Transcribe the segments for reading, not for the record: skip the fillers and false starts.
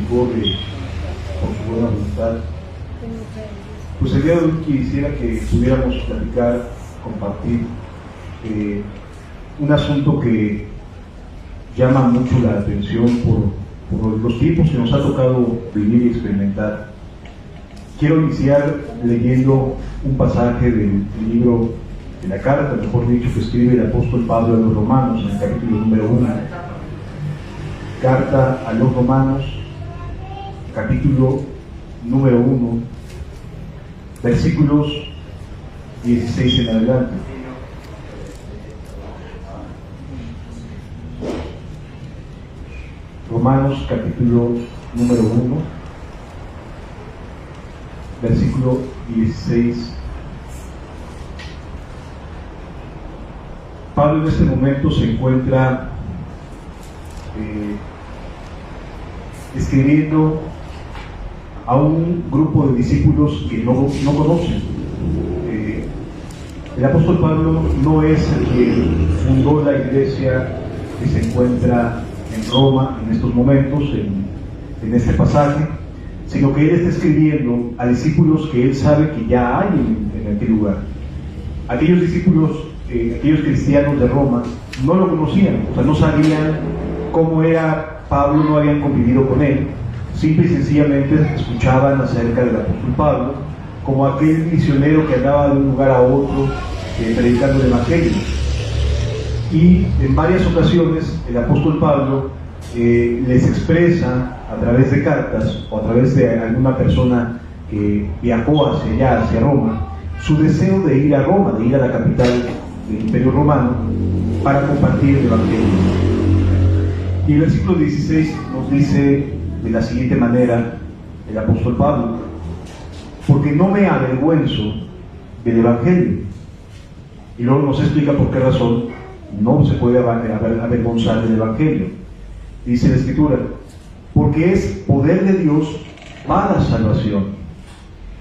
misericordia, por su buena voluntad. Pues el día de hoy quisiera que pudiéramos platicar, compartir un asunto que llama mucho la atención por los tiempos que nos ha tocado vivir y experimentar. Quiero iniciar leyendo un pasaje del libro, de la carta, mejor dicho, que escribe el apóstol Pablo a los Romanos, en el capítulo número 1. Carta a los Romanos, capítulo número 1, versículos 16 en adelante. Romanos, capítulo número 1, versículo 16. Pablo en este momento se encuentra escribiendo a un grupo de discípulos que no conocen. El apóstol Pablo no es el que fundó la iglesia que se encuentra en Roma en estos momentos, en este pasaje, sino que él está escribiendo a discípulos que él sabe que ya hay en aquel lugar. Aquellos discípulos, aquellos cristianos de Roma, no lo conocían, o sea, no sabían cómo era Pablo, no habían convivido con él, simple y sencillamente escuchaban acerca del apóstol Pablo como aquel misionero que andaba de un lugar a otro predicando el evangelio. Y en varias ocasiones el apóstol Pablo les expresa a través de cartas o a través de alguna persona que viajó hacia allá, hacia Roma, su deseo de ir a Roma, de ir a la capital del Imperio Romano para compartir el evangelio. Y el versículo 16 nos dice de la siguiente manera el apóstol Pablo: porque no me avergüenzo del evangelio. Y luego nos explica por qué razón no se puede avergonzar del evangelio. Dice la escritura: porque es poder de Dios para salvación.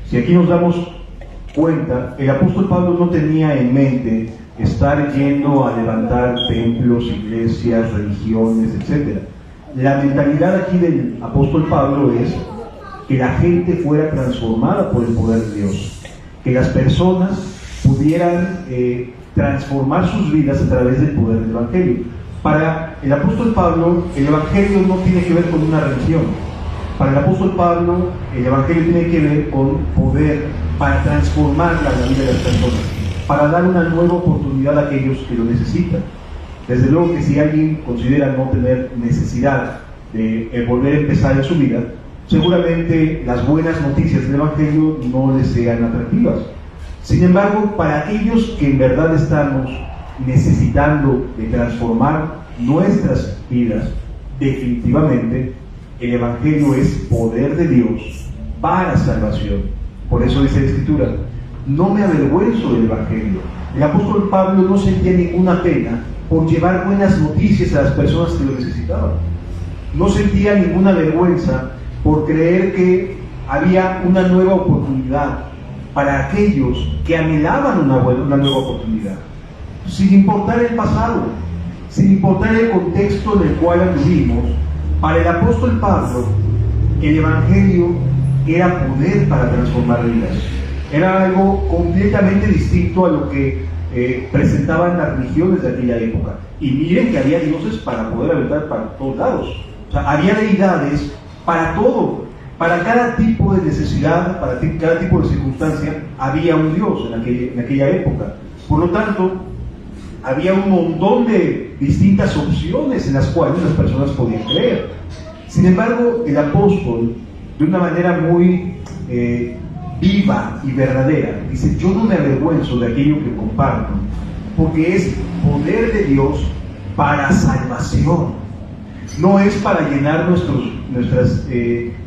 Si aquí nos damos cuenta, el apóstol Pablo no tenía en mente estar yendo a levantar templos, iglesias, religiones, etc. La mentalidad aquí del apóstol Pablo es que la gente fuera transformada por el poder de Dios, que las personas pudieran transformar sus vidas a través del poder del evangelio. Para el apóstol Pablo, el evangelio no tiene que ver con una religión. Para el apóstol Pablo, el evangelio tiene que ver con poder para transformar la vida de las personas, para dar una nueva oportunidad a aquellos que lo necesitan. Desde luego que si alguien considera no tener necesidad de volver a empezar en su vida, seguramente las buenas noticias del evangelio no les sean atractivas. Sin embargo, para aquellos que en verdad estamos necesitando de transformar nuestras vidas, definitivamente el evangelio es poder de Dios para salvación. Por eso dice la escritura: no me avergüenzo del evangelio. El apóstol Pablo no sentía ninguna pena por llevar buenas noticias a las personas que lo necesitaban. No sentía ninguna vergüenza por creer que había una nueva oportunidad para aquellos que anhelaban una nueva oportunidad, sin importar el pasado, sin importar el contexto en el cual vivimos. Para el apóstol Pablo, el evangelio era poder para transformar vidas. Era algo completamente distinto a lo que presentaban las religiones de aquella época. Y miren que había dioses para poder aventar para todos lados. O sea, había deidades para todo. Para cada tipo de necesidad, para cada tipo de circunstancia, había un Dios en aquella época. Por lo tanto, había un montón de distintas opciones en las cuales las personas podían creer. Sin embargo, el apóstol, de una manera muy viva y verdadera, dice: yo no me avergüenzo de aquello que comparto, porque es poder de Dios para salvación. No es para llenar nuestras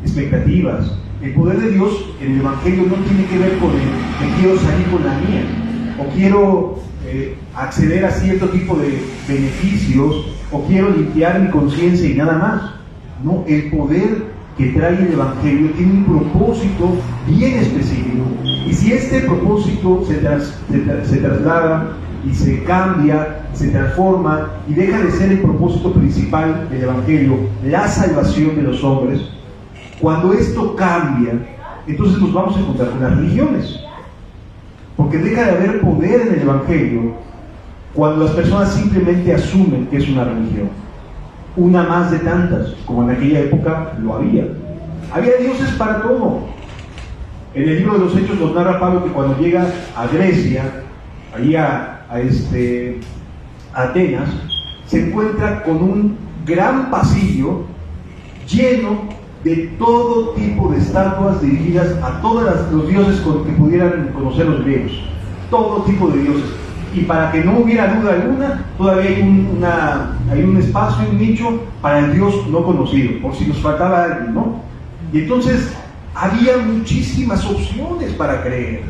expectativas. El poder de Dios en el evangelio no tiene que ver con el que quiero salir con la mía, o quiero acceder a cierto tipo de beneficios, o quiero limpiar mi conciencia y nada más. No, el poder que trae el evangelio tiene un propósito bien específico, y si este propósito se traslada y se cambia, se transforma y deja de ser el propósito principal del evangelio, la salvación de los hombres, Cuando esto cambia, entonces nos vamos a encontrar con las religiones. Porque deja de haber poder en el Evangelio cuando las personas simplemente asumen que es una religión. Una más de tantas, como en aquella época lo había. Había dioses para todo. En el libro de los Hechos nos narra Pablo que cuando llega a Grecia, ahí a Atenas, se encuentra con un gran pasillo lleno de todo tipo de estatuas dirigidas a todos los dioses que pudieran conocer los griegos. Todo tipo de dioses. Y para que no hubiera duda alguna, todavía hay un espacio, un nicho para el Dios no conocido, por si nos faltaba alguien, ¿no? Y entonces había muchísimas opciones para creer.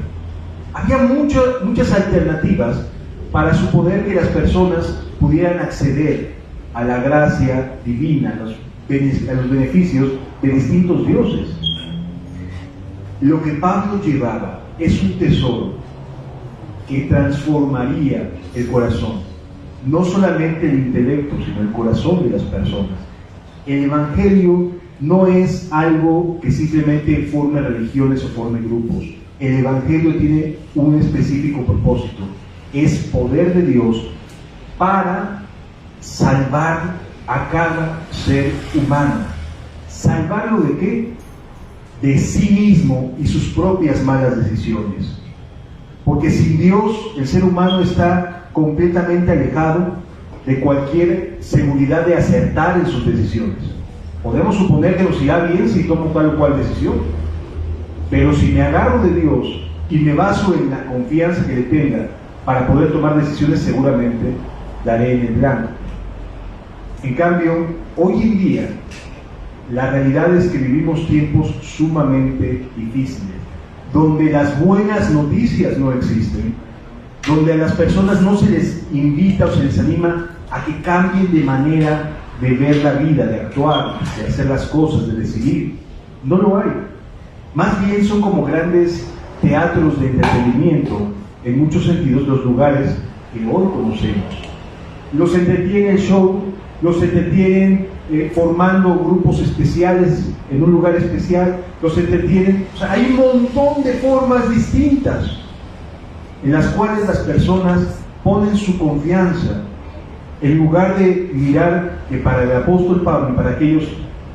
Había muchas alternativas para suponer que las personas pudieran acceder a la gracia divina, a los beneficios de distintos dioses. Lo que Pablo llevaba es un tesoro que transformaría el corazón, no solamente el intelecto, sino el corazón de las personas. El Evangelio no es algo que simplemente forme religiones o forme grupos. El Evangelio tiene un específico propósito: es poder de Dios para salvar a cada ser humano. ¿Salvarlo de qué? De sí mismo y sus propias malas decisiones. Porque sin Dios el ser humano está completamente alejado de cualquier seguridad de acertar en sus decisiones. Podemos suponer que nos irá bien si tomo tal o cual decisión, pero si me agarro de Dios y me baso en la confianza que le tenga para poder tomar decisiones, seguramente daré en el blanco. En cambio, hoy en día, la realidad es que vivimos tiempos sumamente difíciles, donde las buenas noticias no existen, donde a las personas no se les invita o se les anima a que cambien de manera de ver la vida, de actuar, de hacer las cosas, de decidir. No lo hay. Más bien son como grandes teatros de entretenimiento, en muchos sentidos, los lugares que hoy conocemos. Los entretiene el show, los entretienen formando grupos especiales en un lugar especial, los entretienen. O sea, hay un montón de formas distintas en las cuales las personas ponen su confianza, en lugar de mirar que para el apóstol Pablo y para aquellos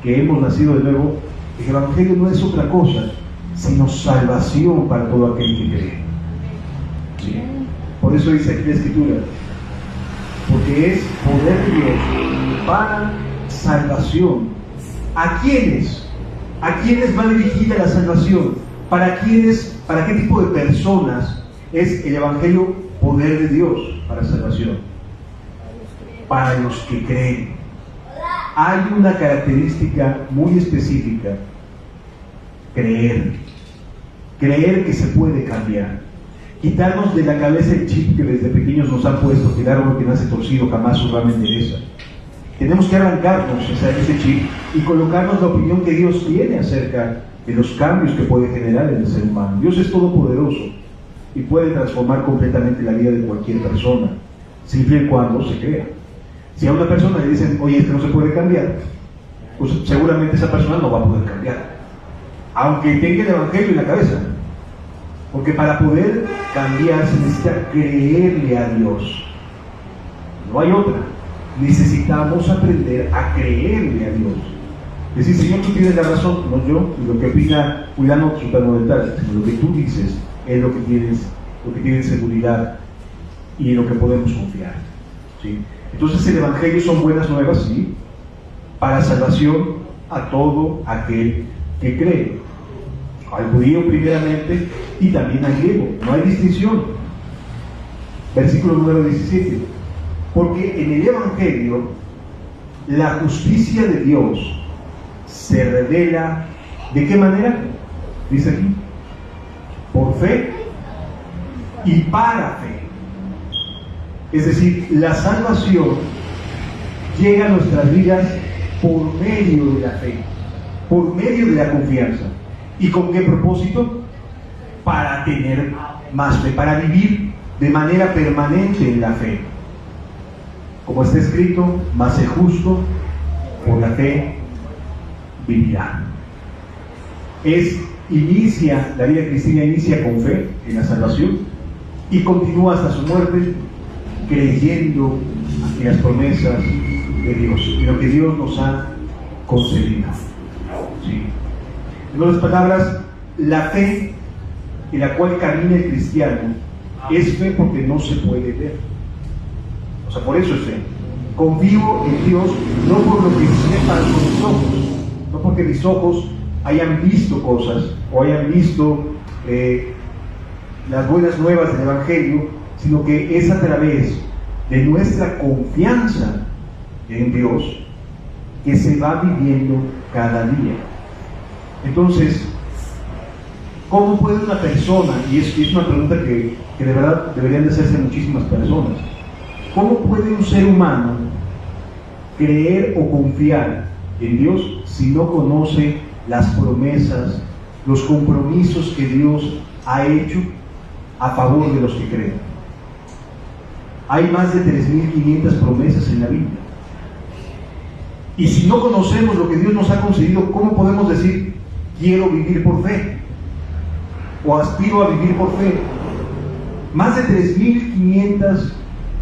que hemos nacido de nuevo, el Evangelio no es otra cosa sino salvación para todo aquel que cree. ¿Sí? Por eso dice aquí la Escritura, porque es poder de Dios para salvación. ¿A quiénes? ¿A quiénes va dirigida la salvación? ¿Para quiénes? ¿Para qué tipo de personas es el Evangelio poder de Dios para salvación? Para los que creen. Hay una característica muy específica: creer. Creer que se puede cambiar. Quitarnos de la cabeza el chip que desde pequeños nos han puesto, que el árbol que nace torcido jamás su rama endereza. Tenemos que arrancarnos ese chip y colocarnos la opinión que Dios tiene acerca de los cambios que puede generar en el ser humano. Dios es todopoderoso y puede transformar completamente la vida de cualquier persona, siempre y cuando se crea. Si a una persona le dicen, oye, esto no se puede cambiar, pues seguramente esa persona no va a poder cambiar, aunque tenga el Evangelio en la cabeza. Porque para poder cambiar se necesita creerle a Dios. No hay otra. Necesitamos aprender a creerle a Dios. Decir, Señor, tú tienes la razón, no yo, y lo que opina fulano, sultano de tal, sino lo que tú dices es lo que tienes seguridad y en lo que podemos confiar. ¿Sí? Entonces el Evangelio son buenas nuevas, sí, para salvación a todo aquel que cree. Al judío primeramente y también al griego. No hay distinción. Versículo número 17. Porque en el Evangelio la justicia de Dios se revela, ¿de qué manera? Dice aquí, por fe y para fe. Es decir, la salvación llega a nuestras vidas por medio de la fe, por medio de la confianza. ¿Y con qué propósito? Para tener más fe, para vivir de manera permanente en la fe. Como está escrito, mas el justo por la fe vivirá. La vida cristiana inicia con fe en la salvación y continúa hasta su muerte creyendo en las promesas de Dios, en lo que Dios nos ha concedido. ¿Sí? En otras palabras, la fe en la cual camina el cristiano es fe porque no se puede ver. O sea, por eso es fe. Confío en Dios no por lo que sepan con mis ojos, no porque mis ojos hayan visto cosas o hayan visto las buenas nuevas del Evangelio, sino que es a través de nuestra confianza en Dios que se va viviendo cada día. Entonces, ¿cómo puede una persona, y es una pregunta que de verdad deberían de hacerse muchísimas personas, cómo puede un ser humano creer o confiar en Dios si no conoce las promesas, los compromisos que Dios ha hecho a favor de los que creen? Hay más de 3.500 promesas en la Biblia. Y si no conocemos lo que Dios nos ha concedido, ¿cómo podemos decir, quiero vivir por fe? O aspiro a vivir por fe. Más de 3.500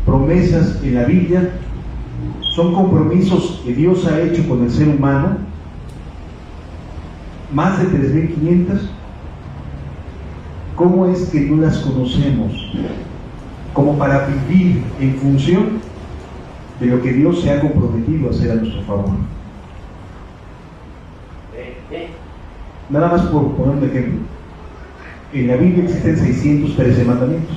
promesas en la Biblia son compromisos que Dios ha hecho con el ser humano. Más de 3.500. ¿Cómo es que no las conocemos? Como para vivir en función de lo que Dios se ha comprometido a hacer a nuestro favor. Nada más por poner un ejemplo. En la Biblia existen 613 mandamientos.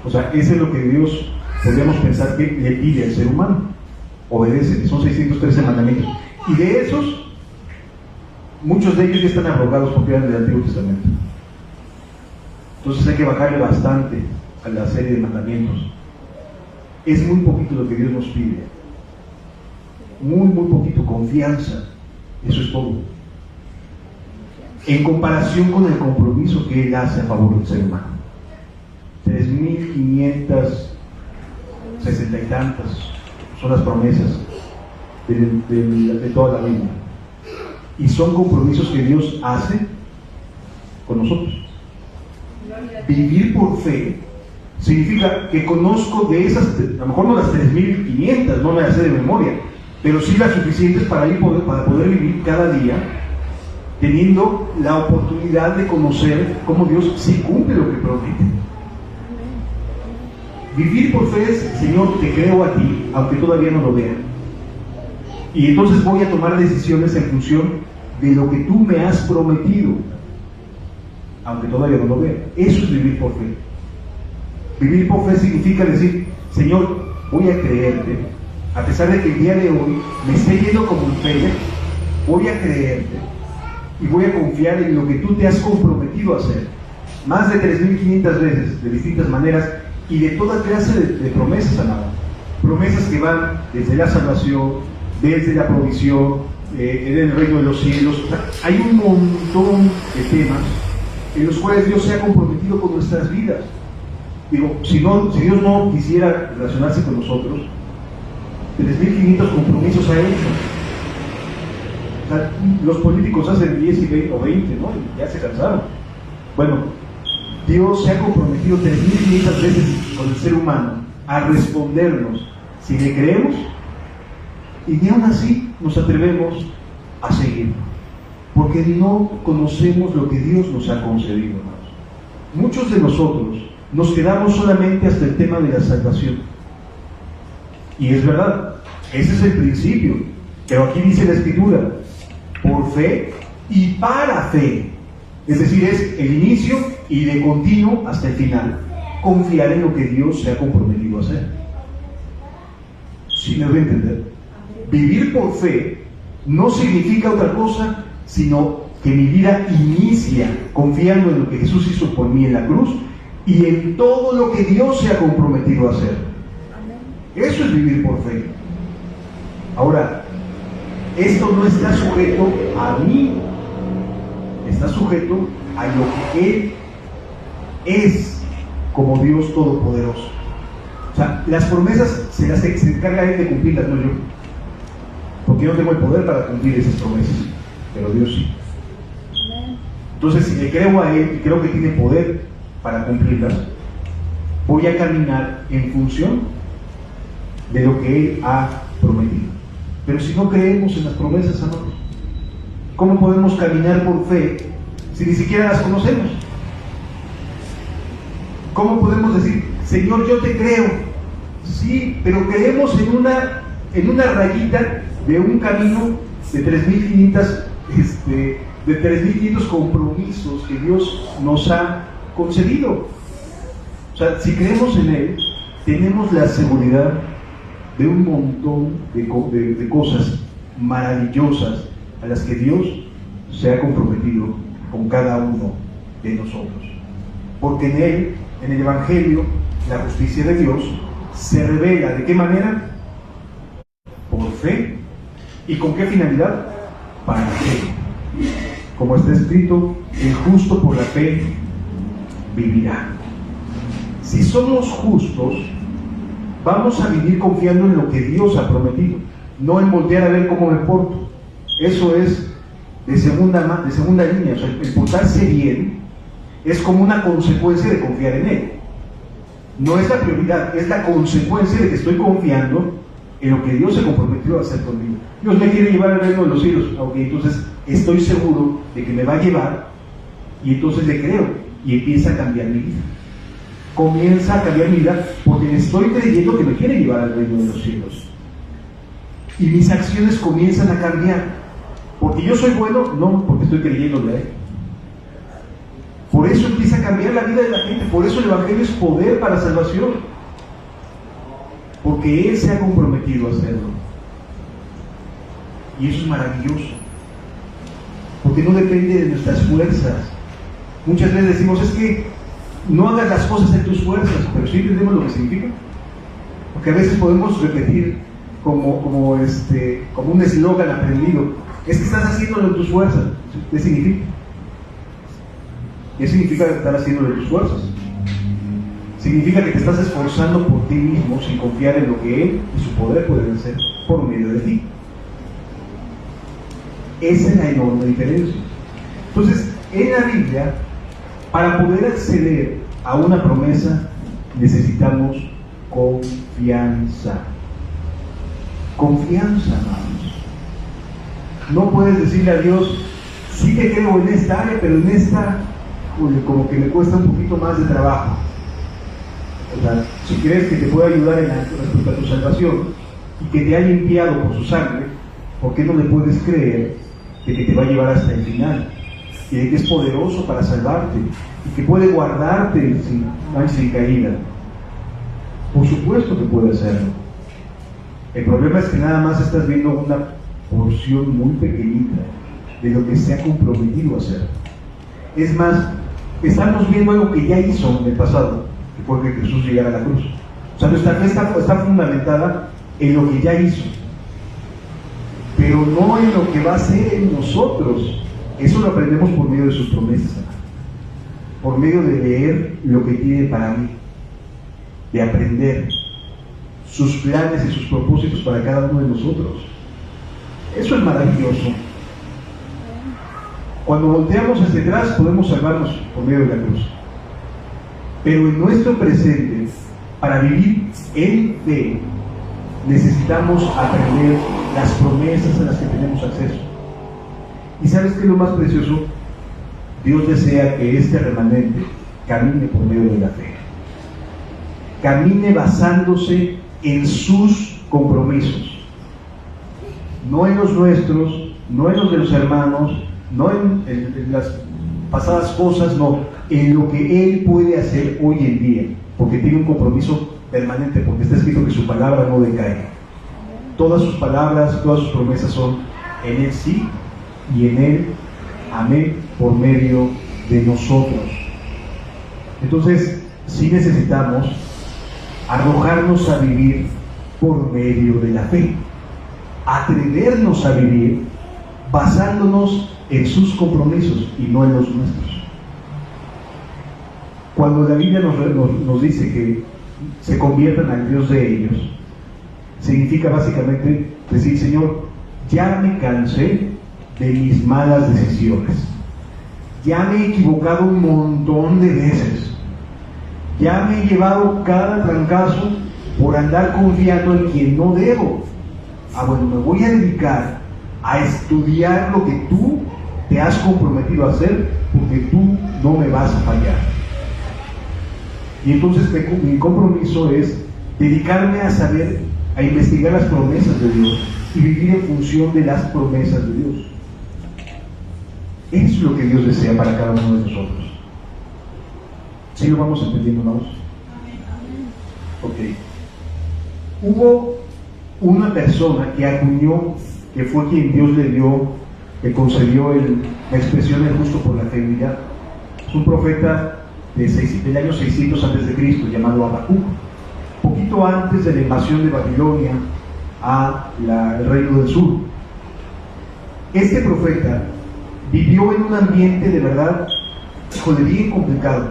O sea, eso es lo que Dios podríamos pensar que le pide al ser humano. Obedece, son 613 mandamientos. Y de esos, muchos de ellos ya están abrogados porque eran del Antiguo Testamento. Entonces hay que bajarle bastante a la serie de mandamientos. Es muy poquito lo que Dios nos pide. Muy poquito, confianza. Eso es todo. En comparación con el compromiso que Él hace a favor del ser humano. 3.560 y tantas son las promesas de toda la Biblia. Y son compromisos que Dios hace con nosotros. Vivir por fe significa que conozco de esas, a lo mejor no las 3.500, no me las sé de memoria, pero sí las suficientes para poder vivir cada día teniendo la oportunidad de conocer cómo Dios sí cumple lo que promete. Vivir por fe es, Señor, te creo a ti, aunque todavía no lo vea. Y entonces voy a tomar decisiones en función de lo que tú me has prometido, aunque todavía no lo vea. Eso es vivir por fe. Vivir por fe significa decir, Señor, voy a creerte, a pesar de que el día de hoy me esté yendo como en feria, voy a creerte y voy a confiar en lo que tú te has comprometido a hacer. Más de 3.500 veces, de distintas maneras, y de toda clase de promesas, amado. Promesas que van desde la salvación, desde la provisión, en el reino de los cielos. O sea, hay un montón de temas en los cuales Dios se ha comprometido con nuestras vidas. Digo, si Dios no quisiera relacionarse con nosotros, 3.500 compromisos ha hecho. O sea, los políticos hacen 10 y 20, o 20, ¿no? Y ya se cansaron. Bueno, Dios se ha comprometido 3.500 veces con el ser humano a respondernos si le creemos, y ni aún así nos atrevemos a seguir, porque no conocemos lo que Dios nos ha concedido. Muchos de nosotros nos quedamos solamente hasta el tema de la salvación, y es verdad, ese es el principio, pero aquí dice la Escritura, por fe y para fe, es decir, es el inicio y de continuo hasta el final, confiar en lo que Dios se ha comprometido a hacer. ¿Sí me voy a entender? Vivir por fe no significa otra cosa sino que mi vida inicia confiando en lo que Jesús hizo por mí en la cruz y en todo lo que Dios se ha comprometido a hacer. Eso es vivir por fe. Ahora, esto no está sujeto a mí, está sujeto a lo que Él es como Dios Todopoderoso. O sea, las promesas se encarga Él de cumplirlas, no yo. Porque yo no tengo el poder para cumplir esas promesas, pero Dios sí. Entonces, si le creo a Él y creo que tiene poder para cumplirlas, voy a caminar en función de lo que Él ha prometido. Pero si no creemos en las promesas, amados, ¿cómo podemos caminar por fe si ni siquiera las conocemos? ¿Cómo podemos decir, Señor, yo te creo? Sí, pero creemos en una rayita de un camino de 3.500 compromisos que Dios nos ha concedido. O sea, si creemos en Él, tenemos la seguridad de un montón de cosas maravillosas a las que Dios se ha comprometido con cada uno de nosotros. Porque en Él, en el Evangelio, la justicia de Dios se revela. ¿De qué manera? Por fe. ¿Y con qué finalidad? Para fe. Como está escrito, el justo por la fe vivirá. Si somos justos, vamos a vivir confiando en lo que Dios ha prometido, no en voltear a ver cómo me porto. Eso es de segunda línea. O sea, el portarse bien es como una consecuencia de confiar en Él. No es la prioridad, es la consecuencia de que estoy confiando en lo que Dios se comprometió a hacer conmigo. Dios me quiere llevar al reino de los cielos, entonces estoy seguro de que me va a llevar, y entonces le creo y empieza a cambiar mi vida. Comienza a cambiar mi vida porque estoy creyendo que me quiere llevar al reino de los cielos. Y mis acciones comienzan a cambiar. ¿Porque yo soy bueno? No, porque estoy creyéndole a Él. Por eso empieza a cambiar la vida de la gente. Por eso el Evangelio es poder para salvación. Porque Él se ha comprometido a hacerlo. Y eso es maravilloso. Porque no depende de nuestras fuerzas. Muchas veces decimos, es que no hagas las cosas en tus fuerzas, pero sí entendemos lo que significa. Porque a veces podemos repetir como un eslogan aprendido, es que estás haciéndolo en tus fuerzas. ¿Qué significa? ¿Qué significa estar haciéndolo en tus fuerzas? Significa que te estás esforzando por ti mismo sin confiar en lo que Él y su poder pueden hacer por medio de ti. Esa es la enorme diferencia. Entonces, en la Biblia, para poder acceder a una promesa, necesitamos confianza. Confianza, amados. No puedes decirle a Dios, sí que creo en esta área, pero en esta, como que me cuesta un poquito más de trabajo. O sea, si crees que te puede ayudar respecto a tu salvación y que te ha limpiado por su sangre, ¿por qué no le puedes creer de que te va a llevar hasta el final? Y de que es poderoso para salvarte y que puede guardarte sin caída. Por supuesto que puede hacerlo. El problema es que nada más estás viendo una porción muy pequeñita de lo que se ha comprometido a hacer. Es más, estamos viendo algo que ya hizo en el pasado, que fue que Jesús llegara a la cruz. O sea, nuestra fe está fundamentada en lo que ya hizo, pero no en lo que va a hacer en nosotros. Eso lo aprendemos por medio de sus promesas, por medio de leer lo que tiene para mí, de aprender sus planes y sus propósitos para cada uno de nosotros. Eso es maravilloso. Cuando volteamos hacia atrás podemos salvarnos por medio de la cruz, pero en nuestro presente, para vivir en fe, necesitamos aprender las promesas a las que tenemos acceso. ¿Y sabes qué es lo más precioso? Dios desea que este remanente camine por medio de la fe, camine basándose en sus compromisos, no en los nuestros, no en los de los hermanos, no en las pasadas cosas, no, en lo que Él puede hacer hoy en día, porque tiene un compromiso permanente, porque está escrito que su palabra no decae. Todas sus palabras, todas sus promesas son en Él sí y en Él amén por medio de nosotros. Entonces, sí necesitamos arrojarnos a vivir por medio de la fe, atrevernos a vivir basándonos en sus compromisos y no en los nuestros. Cuando la Biblia nos dice que se conviertan al Dios de ellos, significa básicamente decir, Señor, ya me cansé de mis malas decisiones, ya me he equivocado un montón de veces, ya me he llevado cada trancazo por andar confiando en quien no debo. Bueno, me voy a dedicar a estudiar lo que tú te has comprometido a hacer, porque tú no me vas a fallar. Y entonces mi compromiso es dedicarme a saber, a investigar las promesas de Dios y vivir en función de las promesas de Dios. Eso es lo que Dios desea para cada uno de nosotros. ¿Sí lo vamos entendiendo, hermanos? Ok. Hubo una persona que acuñó, que fue quien Dios le dio, que concedió la expresión del justo por la fe. Es un profeta del año 600 a.C., llamado Habacuc, poquito antes de la invasión de Babilonia al reino del sur. Este profeta vivió en un ambiente de verdad, bien complicado.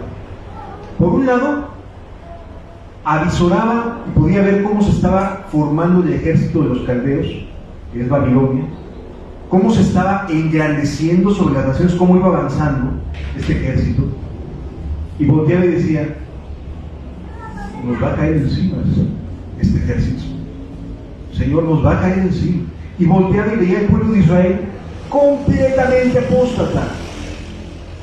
Por un lado, avisoraba y podía ver cómo se estaba formando el ejército de los caldeos, que es Babilonia, cómo se estaba engrandeciendo sobre las naciones, cómo iba avanzando este ejército, y volteaba y decía: nos va a caer encima este ejército, Señor, nos va a caer encima. Y volteaba y veía al pueblo de Israel completamente apóstata,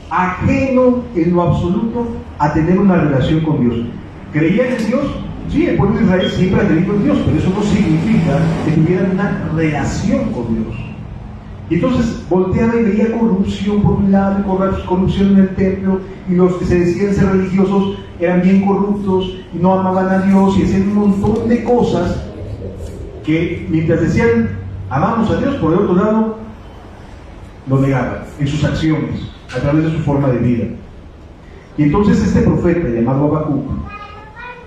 ajeno en lo absoluto a tener una relación con Dios. ¿Creían en Dios? Sí, el pueblo de Israel siempre ha creído en Dios, pero eso no significa que tuvieran una relación con Dios. Y entonces volteaba y veía corrupción por un lado, y corrupción en el templo, y los que se decían ser religiosos eran bien corruptos y no amaban a Dios y hacían un montón de cosas que, mientras decían amamos a Dios, por el otro lado lo negaban en sus acciones, a través de su forma de vida. Y entonces este profeta llamado Habacuc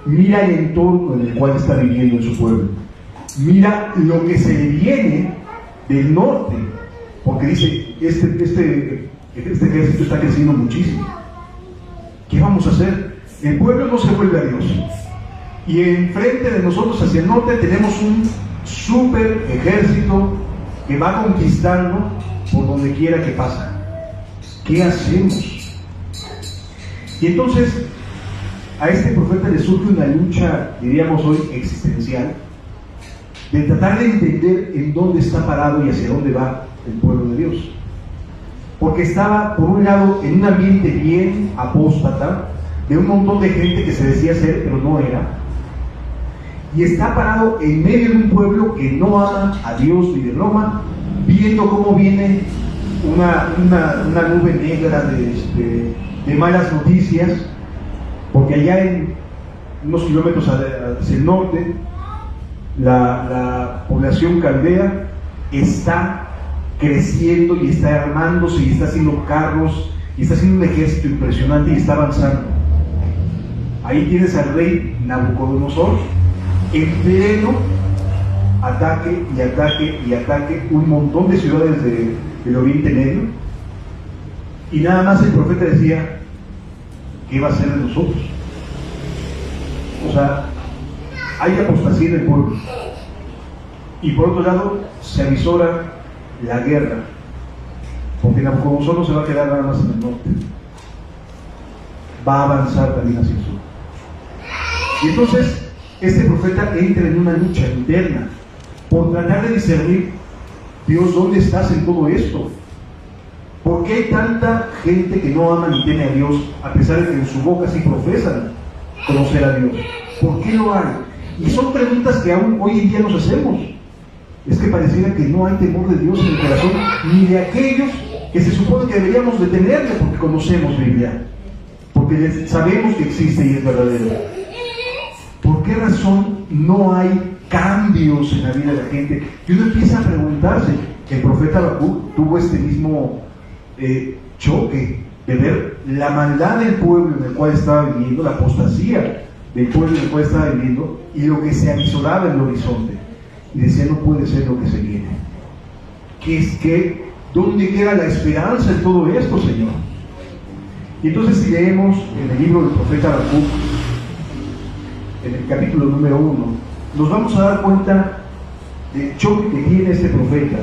mira el entorno en el cual está viviendo en su pueblo, mira lo que se le viene del norte, porque dice: este ejército está creciendo muchísimo. ¿Qué vamos a hacer? El pueblo no se vuelve a Dios, y enfrente de nosotros hacia el norte tenemos un super ejército que va conquistando por donde quiera que pasa. ¿Qué hacemos? Y entonces a este profeta le surge una lucha, diríamos hoy, existencial, de tratar de entender en dónde está parado y hacia dónde va el pueblo de Dios. Porque estaba, por un lado, en un ambiente bien apóstata, de un montón de gente que se decía ser, pero no era, y está parado en medio de un pueblo que no ama a Dios ni de broma, viendo cómo viene una nube negra de malas noticias, porque allá en unos kilómetros hacia el norte, la población caldea está creciendo y está armándose y está haciendo carros y está haciendo un ejército impresionante y está avanzando. Ahí tienes al rey Nabucodonosor en pleno ataque y ataque y ataque, un montón de ciudades del Oriente Medio, y nada más el profeta decía: ¿qué va a hacer de nosotros? O sea, hay apostasía en el pueblo, y por otro lado se avisora la guerra, porque Nabucodonosor no se va a quedar nada más en el norte, va a avanzar también hacia el sur. Y entonces este profeta entra en una lucha interna por tratar de discernir: Dios, ¿dónde estás en todo esto? ¿Por qué hay tanta gente que no ama ni teme a Dios, a pesar de que en su boca sí profesan conocer a Dios? ¿Por qué lo hay? Y son preguntas que aún hoy en día nos hacemos. Es que pareciera que no hay temor de Dios en el corazón, ni de aquellos que se supone que deberíamos de tenerle, porque conocemos Biblia, porque sabemos que existe y es verdadero. ¿Por qué razón no hay cambios en la vida de la gente? Y uno empieza a preguntarse. El profeta Habacuc tuvo este mismo choque de ver la maldad del pueblo en el cual estaba viviendo, la apostasía del pueblo en el cual estaba viviendo, y lo que se avisoraba en el horizonte. Y decía: no puede ser lo que se viene. ¿Dónde queda la esperanza en todo esto, Señor? Y entonces, si leemos en el libro del profeta Habacuc, en el capítulo número 1, nos vamos a dar cuenta del choque que tiene este profeta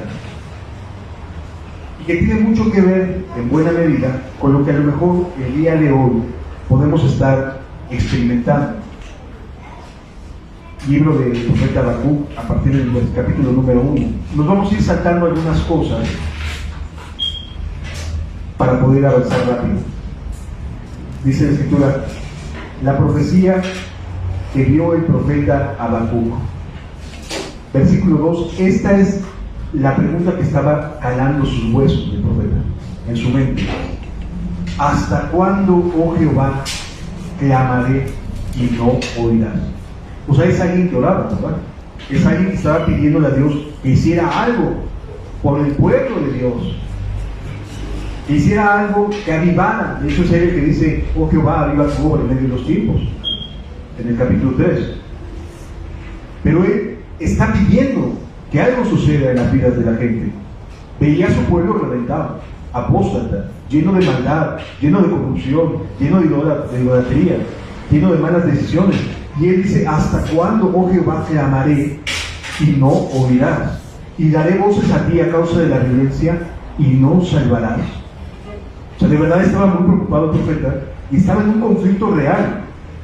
y que tiene mucho que ver, en buena medida, con lo que a lo mejor el día de hoy podemos estar experimentando. Libro del profeta Habacuc, a partir del capítulo número 1. Nos vamos a ir saltando algunas cosas para poder avanzar rápido. Dice la Escritura, la profecía que vio el profeta Habacuc. Versículo 2, esta es la pregunta que estaba calando sus huesos del profeta, en su mente. ¿Hasta cuándo, oh Jehová, clamaré y no oirás? O sea, es alguien que oraba, ¿verdad? Es alguien que estaba pidiéndole a Dios que hiciera algo por el pueblo de Dios, que hiciera algo que avivara. De hecho, es él el que dice, oh Jehová, aviva tu obra en medio de los tiempos, en el capítulo 3. Pero él está pidiendo que algo suceda en las vidas de la gente. Veía a su pueblo reventado, apóstata, lleno de maldad, lleno de corrupción, lleno de idolatría, lleno de malas decisiones. Y él dice, ¿hasta cuándo, oh Jehová, clamaré y no oirás? Y daré voces a ti a causa de la violencia y no salvarás. O sea, de verdad estaba muy preocupado el profeta y estaba en un conflicto real.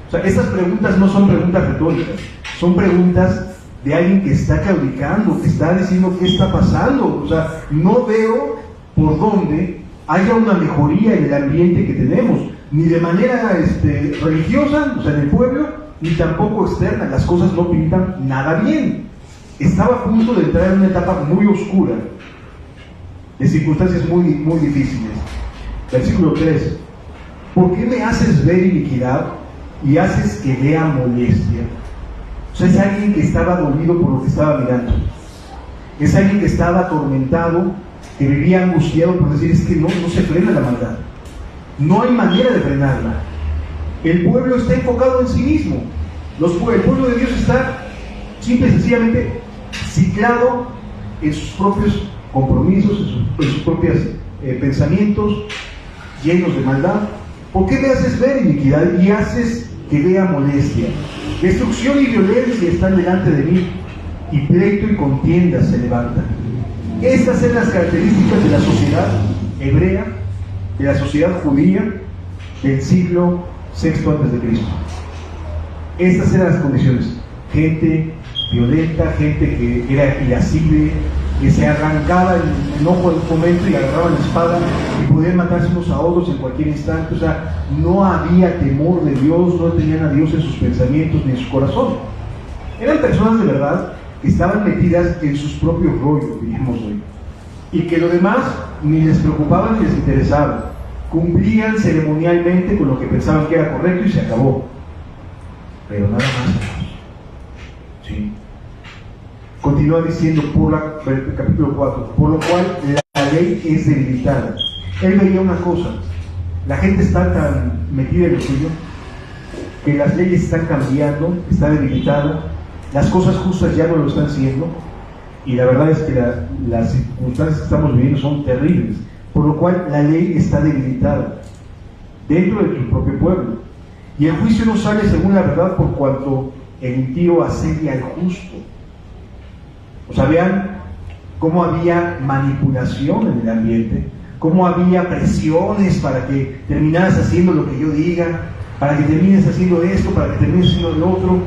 O sea, estas preguntas no son preguntas retóricas, son preguntas de alguien que está claudicando, que está diciendo qué está pasando. O sea, no veo por dónde haya una mejoría en el ambiente que tenemos, ni de manera religiosa, o sea, en el pueblo, ni tampoco externa. Las cosas no pintan nada bien. Estaba a punto de entrar en una etapa muy oscura, de circunstancias muy, muy difíciles. Versículo 3, ¿por qué me haces ver iniquidad y haces que vea molestia? O sea, es alguien que estaba dolido por lo que estaba mirando. Es alguien que estaba atormentado, que vivía angustiado por decir, es que no se frena la maldad. No hay manera de frenarla. El pueblo está enfocado en sí mismo. El pueblo de Dios está simple y sencillamente ciclado en sus propios compromisos, en sus propios pensamientos, llenos de maldad. ¿Por qué me haces ver iniquidad y haces que vea molestia? Destrucción y violencia están delante de mí, y pleito y contienda se levantan. Estas son las características de la sociedad hebrea, de la sociedad judía del siglo VI a.C. Estas eran las condiciones. Gente violenta, gente que era irascible, que se arrancaba el enojo en un momento y agarraban la espada y podían matarse unos a otros en cualquier instante. O sea, no había temor de Dios, no tenían a Dios en sus pensamientos ni en su corazón. Eran personas de verdad que estaban metidas en sus propios rollos, diríamos hoy, y que lo demás ni les preocupaba ni les interesaba. Cumplían ceremonialmente con lo que pensaban que era correcto y se acabó. Pero nada más. ¿Sí? Continúa diciendo capítulo 4, por lo cual la ley es debilitada. Él veía una cosa: la gente está tan metida en lo suyo que las leyes están cambiando, está debilitada, las cosas justas ya no lo están siendo, y la verdad es que las circunstancias que estamos viviendo son terribles, por lo cual la ley está debilitada dentro de tu propio pueblo, y el juicio no sale según la verdad, por cuanto el impío asedia al justo. O sea, vean cómo había manipulación en el ambiente, cómo había presiones para que terminaras haciendo lo que yo diga, para que termines haciendo esto, para que termines haciendo lo otro.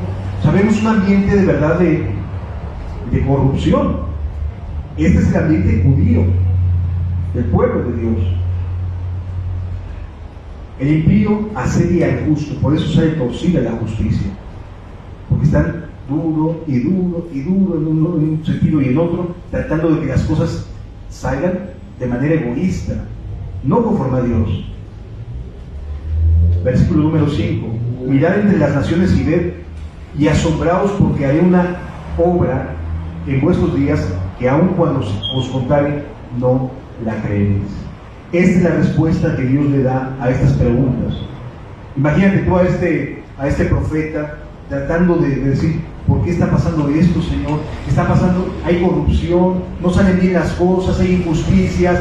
Sabemos un ambiente de verdad de corrupción. Este es el ambiente judío, del pueblo de Dios. El impío asedia al justo, por eso sale torcida la justicia, porque están duro y duro y duro en un sentido y en otro, tratando de que las cosas salgan de manera egoísta, no conforme a Dios. Versículo número 5, mirad entre las naciones y ved, y asombraos, porque haré una obra en vuestros días que aun cuando os contare no la creeréis. Esta es la respuesta que Dios le da a estas preguntas. Imagínate tú a este profeta tratando de decir, ¿por qué está pasando esto, Señor? Está pasando, hay corrupción, no salen bien las cosas, hay injusticias.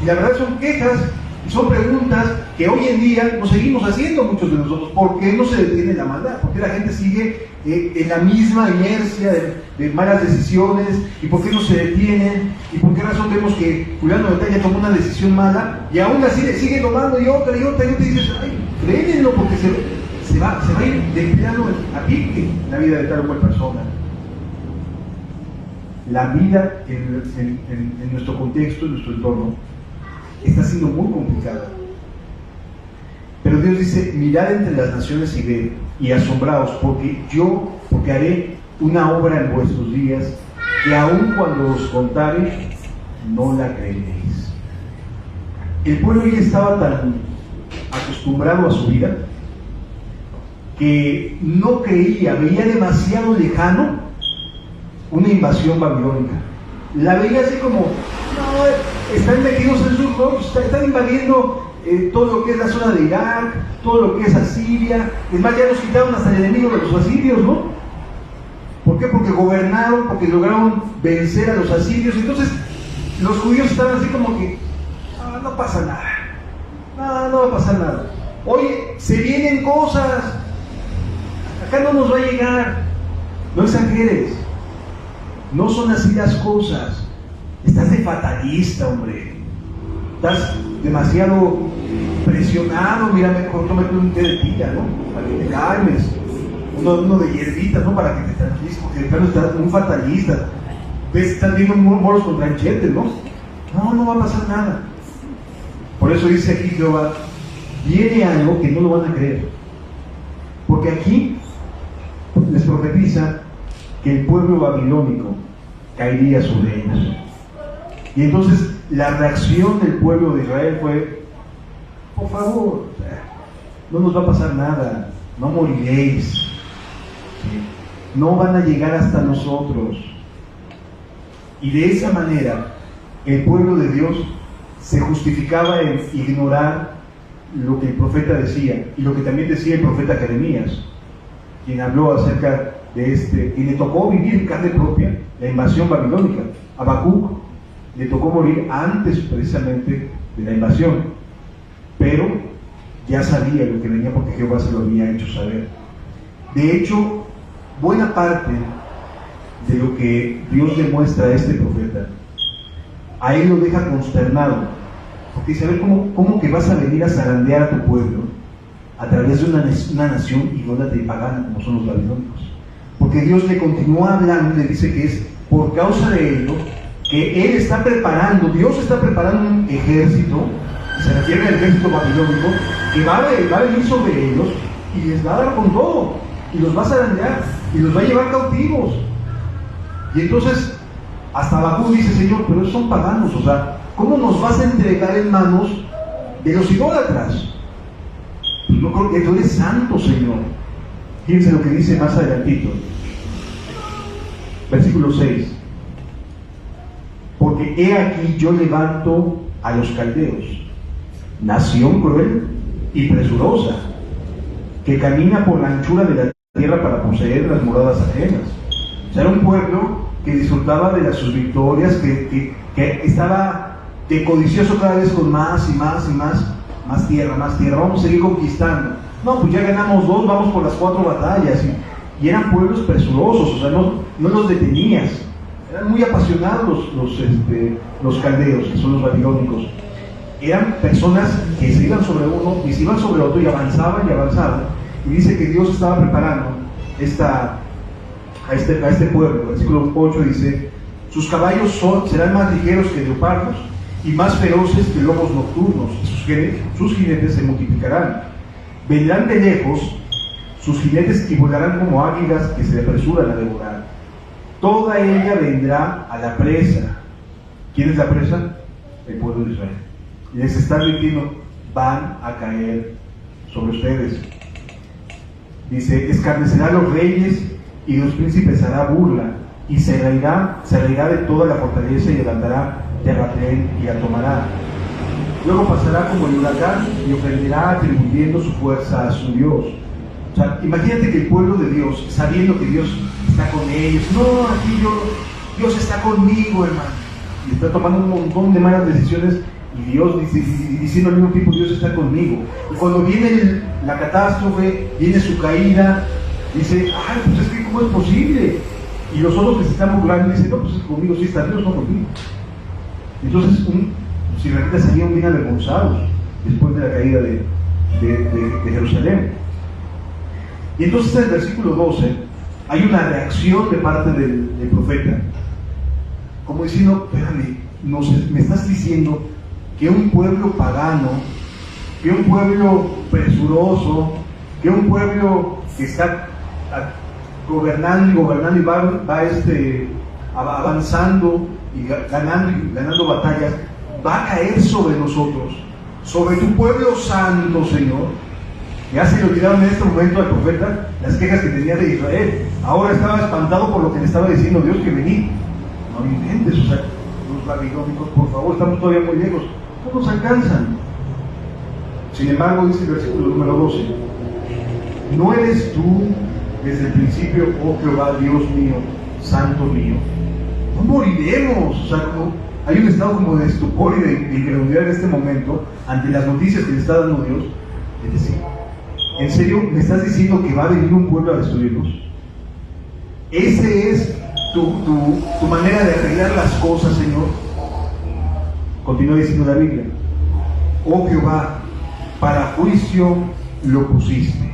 Y la verdad son quejas Y son preguntas que hoy en día nos seguimos haciendo muchos de nosotros. ¿Por qué no se detiene la maldad? ¿Por qué la gente sigue en la misma inercia de malas decisiones? ¿Y por qué no se detienen? ¿Y por qué razón vemos que Julián Notella tomó una decisión mala y aún así sigue tomando y otra y otra? Y te dices, ay, créenlo, porque se va a ir de plano a pique la vida de tal o cual persona. La vida en nuestro contexto, en nuestro entorno, está siendo muy complicada. Pero Dios dice, mirad entre las naciones y ved, y asombraos, porque haré una obra en vuestros días, que aun cuando os contare, no la creeréis. El pueblo ya estaba tan acostumbrado a su vida, que no creía, veía demasiado lejano una invasión babilónica. La veía así como, no, están metidos en sus rollos, están invadiendo todo lo que es la zona de Irak, todo lo que es Asiria. Es más, ya nos quitaron hasta el enemigo de los asirios, ¿no? ¿Por qué? Porque gobernaron, porque lograron vencer a los asirios. Entonces, los judíos estaban así como que, no pasa nada, no va a pasar nada. Oye, se vienen cosas, acá no nos va a llegar. No exageres, no son así las cosas. Estás de fatalista, hombre. Estás demasiado presionado. Mira, mejor tómate un té de tila, ¿no? Para que te calmes. Uno de hierbitas, ¿no? Para que te tranquilices, porque de plano estás muy fatalista. Ves, estás viendo moros con tranchetes, ¿no? No va a pasar nada. Por eso dice aquí Jehová, viene algo que no lo van a creer. Porque aquí les profetiza que el pueblo babilónico caería sobre ellos. Y entonces la reacción del pueblo de Israel fue, por favor, no nos va a pasar nada, no moriréis, ¿sí? No van a llegar hasta nosotros. Y de esa manera el pueblo de Dios se justificaba en ignorar lo que el profeta decía, y lo que también decía el profeta Jeremías, quien habló acerca de y le tocó vivir en carne propia la invasión babilónica. Habacuc le tocó morir antes precisamente de la invasión, pero ya sabía lo que venía porque Jehová se lo había hecho saber. De hecho, buena parte de lo que Dios le muestra a este profeta, a él lo deja consternado, porque dice, a ver, ¿cómo que vas a venir a zarandear a tu pueblo a través de una nación idólatra y pagana como son los babilónicos? Porque Dios le continúa hablando y le dice que es por causa de ello que Él está preparando, Dios está preparando un ejército, y se refiere al ejército babilónico, que va a venir sobre ellos y les va a dar con todo, y los va a zarandear, y los va a llevar cautivos. Y entonces, hasta Habacuc dice, Señor, pero esos son paganos, o sea, ¿cómo nos vas a entregar en manos de los idólatras? Pues no creo que tú eres santo, Señor. Fíjense lo que dice más adelantito, versículo 6. Porque he aquí yo levanto a los caldeos, nación cruel y presurosa, que camina por la anchura de la tierra para poseer las moradas ajenas. O sea, era un pueblo que disfrutaba de sus victorias, que estaba de codicioso cada vez con más y más y más tierra, vamos a seguir conquistando. No, pues ya ganamos 2, vamos por las 4 batallas. Y eran pueblos presurosos, o sea, no los detenías. Eran muy apasionados los caldeos, que son los babilónicos. Eran personas que se iban sobre uno y se iban sobre otro y avanzaban. Y dice que Dios estaba preparando a este pueblo. Versículo 8 dice, sus caballos serán más ligeros que leopardos y más feroces que lobos nocturnos. Sus jinetes se multiplicarán. Vendrán de lejos sus jinetes y volarán como águilas que se apresuran a devorar. Toda ella vendrá a la presa. ¿Quién es la presa? El pueblo de Israel. Y les está advirtiendo, van a caer sobre ustedes. Dice, escarnecerá a los reyes y los príncipes hará burla, y se reirá de toda la fortaleza y levantará terraplén y la tomará. Luego pasará como el huracán y ofenderá atribuyendo su fuerza a su Dios. O sea, imagínate que el pueblo de Dios, sabiendo que Dios está con ellos, no, aquí Dios está conmigo, hermano, y está tomando un montón de malas decisiones Y Dios diciendo al mismo tiempo, Dios está conmigo. Y cuando viene la catástrofe, viene su caída, dice, ay, pues es que ¿cómo es posible? Y los otros que se están burlando dicen, no, pues es conmigo, sí está Dios, no conmigo. Entonces, los israelitas salieron bien avergonzados después de la caída de Jerusalén. Y entonces en el versículo 12 hay una reacción de parte del profeta, como diciendo, espérame, me estás diciendo que un pueblo pagano, que un pueblo presuroso, que un pueblo que está gobernando y va avanzando y ganando batallas, va a caer sobre nosotros, sobre tu pueblo santo, Señor. Ya se le olvidaron en este momento al profeta las quejas que tenía de Israel. Ahora estaba espantado por lo que le estaba diciendo Dios, que vení. No me inventes, o sea, los babilónicos, por favor, estamos todavía muy lejos, no nos alcanzan. Sin embargo, dice el versículo número 12, ¿no eres tú desde el principio, oh Jehová, Dios mío, santo mío? No moriremos. O sea, hay un estado como de estupor y de incredulidad en este momento ante las noticias que le está dando Dios. Es decir, ¿en serio me estás diciendo que va a venir un pueblo a destruirnos? ¿Ese es tu manera de arreglar las cosas, Señor? Continúa diciendo la Biblia, oh Jehová, para juicio lo pusiste.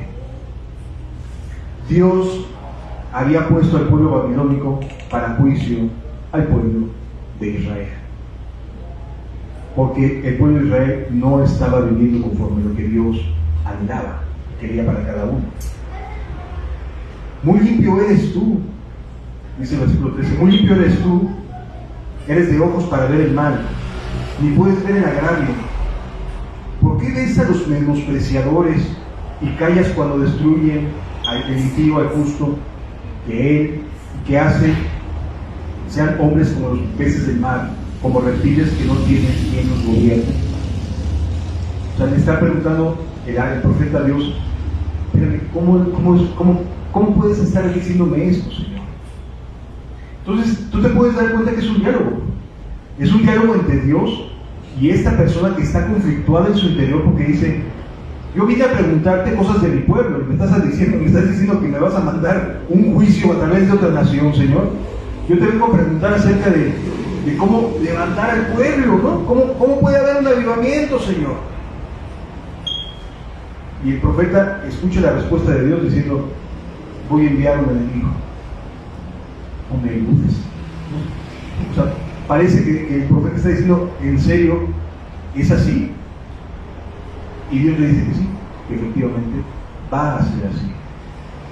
Dios había puesto al pueblo babilónico para juicio al pueblo de Israel, porque el pueblo de Israel no estaba viviendo conforme lo que Dios anhelaba, quería para cada uno. Muy limpio eres tú, dice el versículo 13, muy limpio eres tú, eres de ojos para ver el mal, ni puedes ver el agravio. ¿Por qué ves a los menospreciadores y callas cuando destruyen al impío, al justo, que él, que hace, sean hombres como los peces del mar, como reptiles que no tienen quien los gobierne? O sea, le está preguntando el profeta a Dios, espérame, ¿cómo puedes estar aquí diciéndome esto, Señor? Entonces, tú te puedes dar cuenta que es un diálogo entre Dios y esta persona que está conflictuada en su interior, porque dice, yo vine a preguntarte cosas de mi pueblo, y me estás diciendo que me vas a mandar un juicio a través de otra nación, Señor. Yo te vengo a preguntar acerca de cómo levantar al pueblo, ¿no? ¿Cómo puede haber un avivamiento, Señor? Y el profeta escucha la respuesta de Dios diciendo, voy a enviar un enemigo. No me ayudes. O sea, parece que el profeta está diciendo, ¿en serio es así? Y Dios le dice que sí, que efectivamente va a ser así.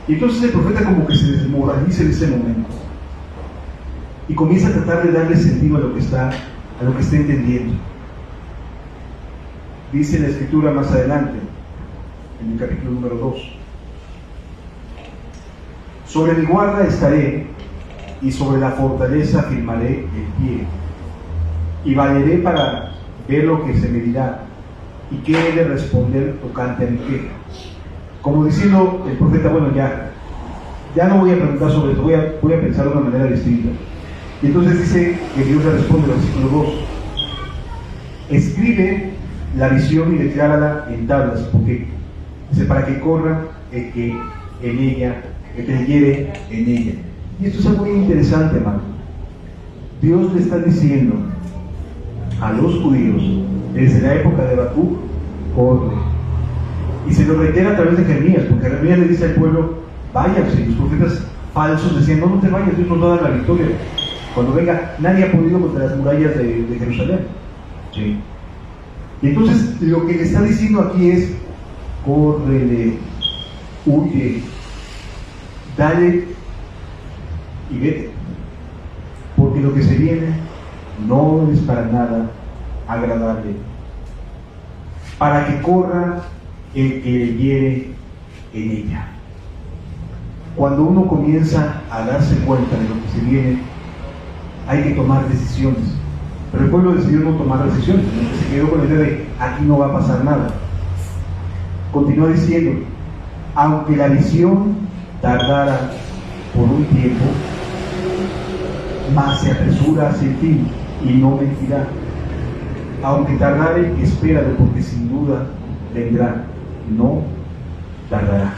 Y entonces el profeta como que se desmoraliza en ese momento y comienza a tratar de darle sentido a lo que está entendiendo. Dice la escritura más adelante, en el capítulo número 2, sobre mi guarda estaré y sobre la fortaleza firmaré el pie y valeré para ver lo que se me dirá y qué he de responder tocante a mi queja. Como diciendo el profeta, bueno, ya no voy a preguntar sobre esto, voy a pensar de una manera distinta. Y entonces dice que Dios le responde en el versículo 2, escribe la visión y declárala en tablas, porque dice, para que corra el que en ella, el que creyere en ella. Y esto es algo muy interesante, hermano. Dios le está diciendo a los judíos desde la época de Habacuc, corre. Y se lo reitera a través de Jeremías, porque Jeremías le dice al pueblo, váyanse. Y los profetas falsos decían, no te vayas, Dios nos va a dar la victoria. Cuando venga, nadie ha podido contra las murallas de Jerusalén. ¿Sí? Y entonces lo que le está diciendo aquí es, córrele, huye, dale y vete, porque lo que se viene no es para nada agradable. Para que corra el que hiere en ella. Cuando uno comienza a darse cuenta de lo que se viene, hay que tomar decisiones. Pero el pueblo decidió no tomar decisiones, se quedó con la idea de aquí no va a pasar nada. Continúa diciendo, aunque la visión tardara por un tiempo, mas se apresura hacia el fin y no mentirá. aunque tardare, espéralo, porque sin duda vendrá, no tardará.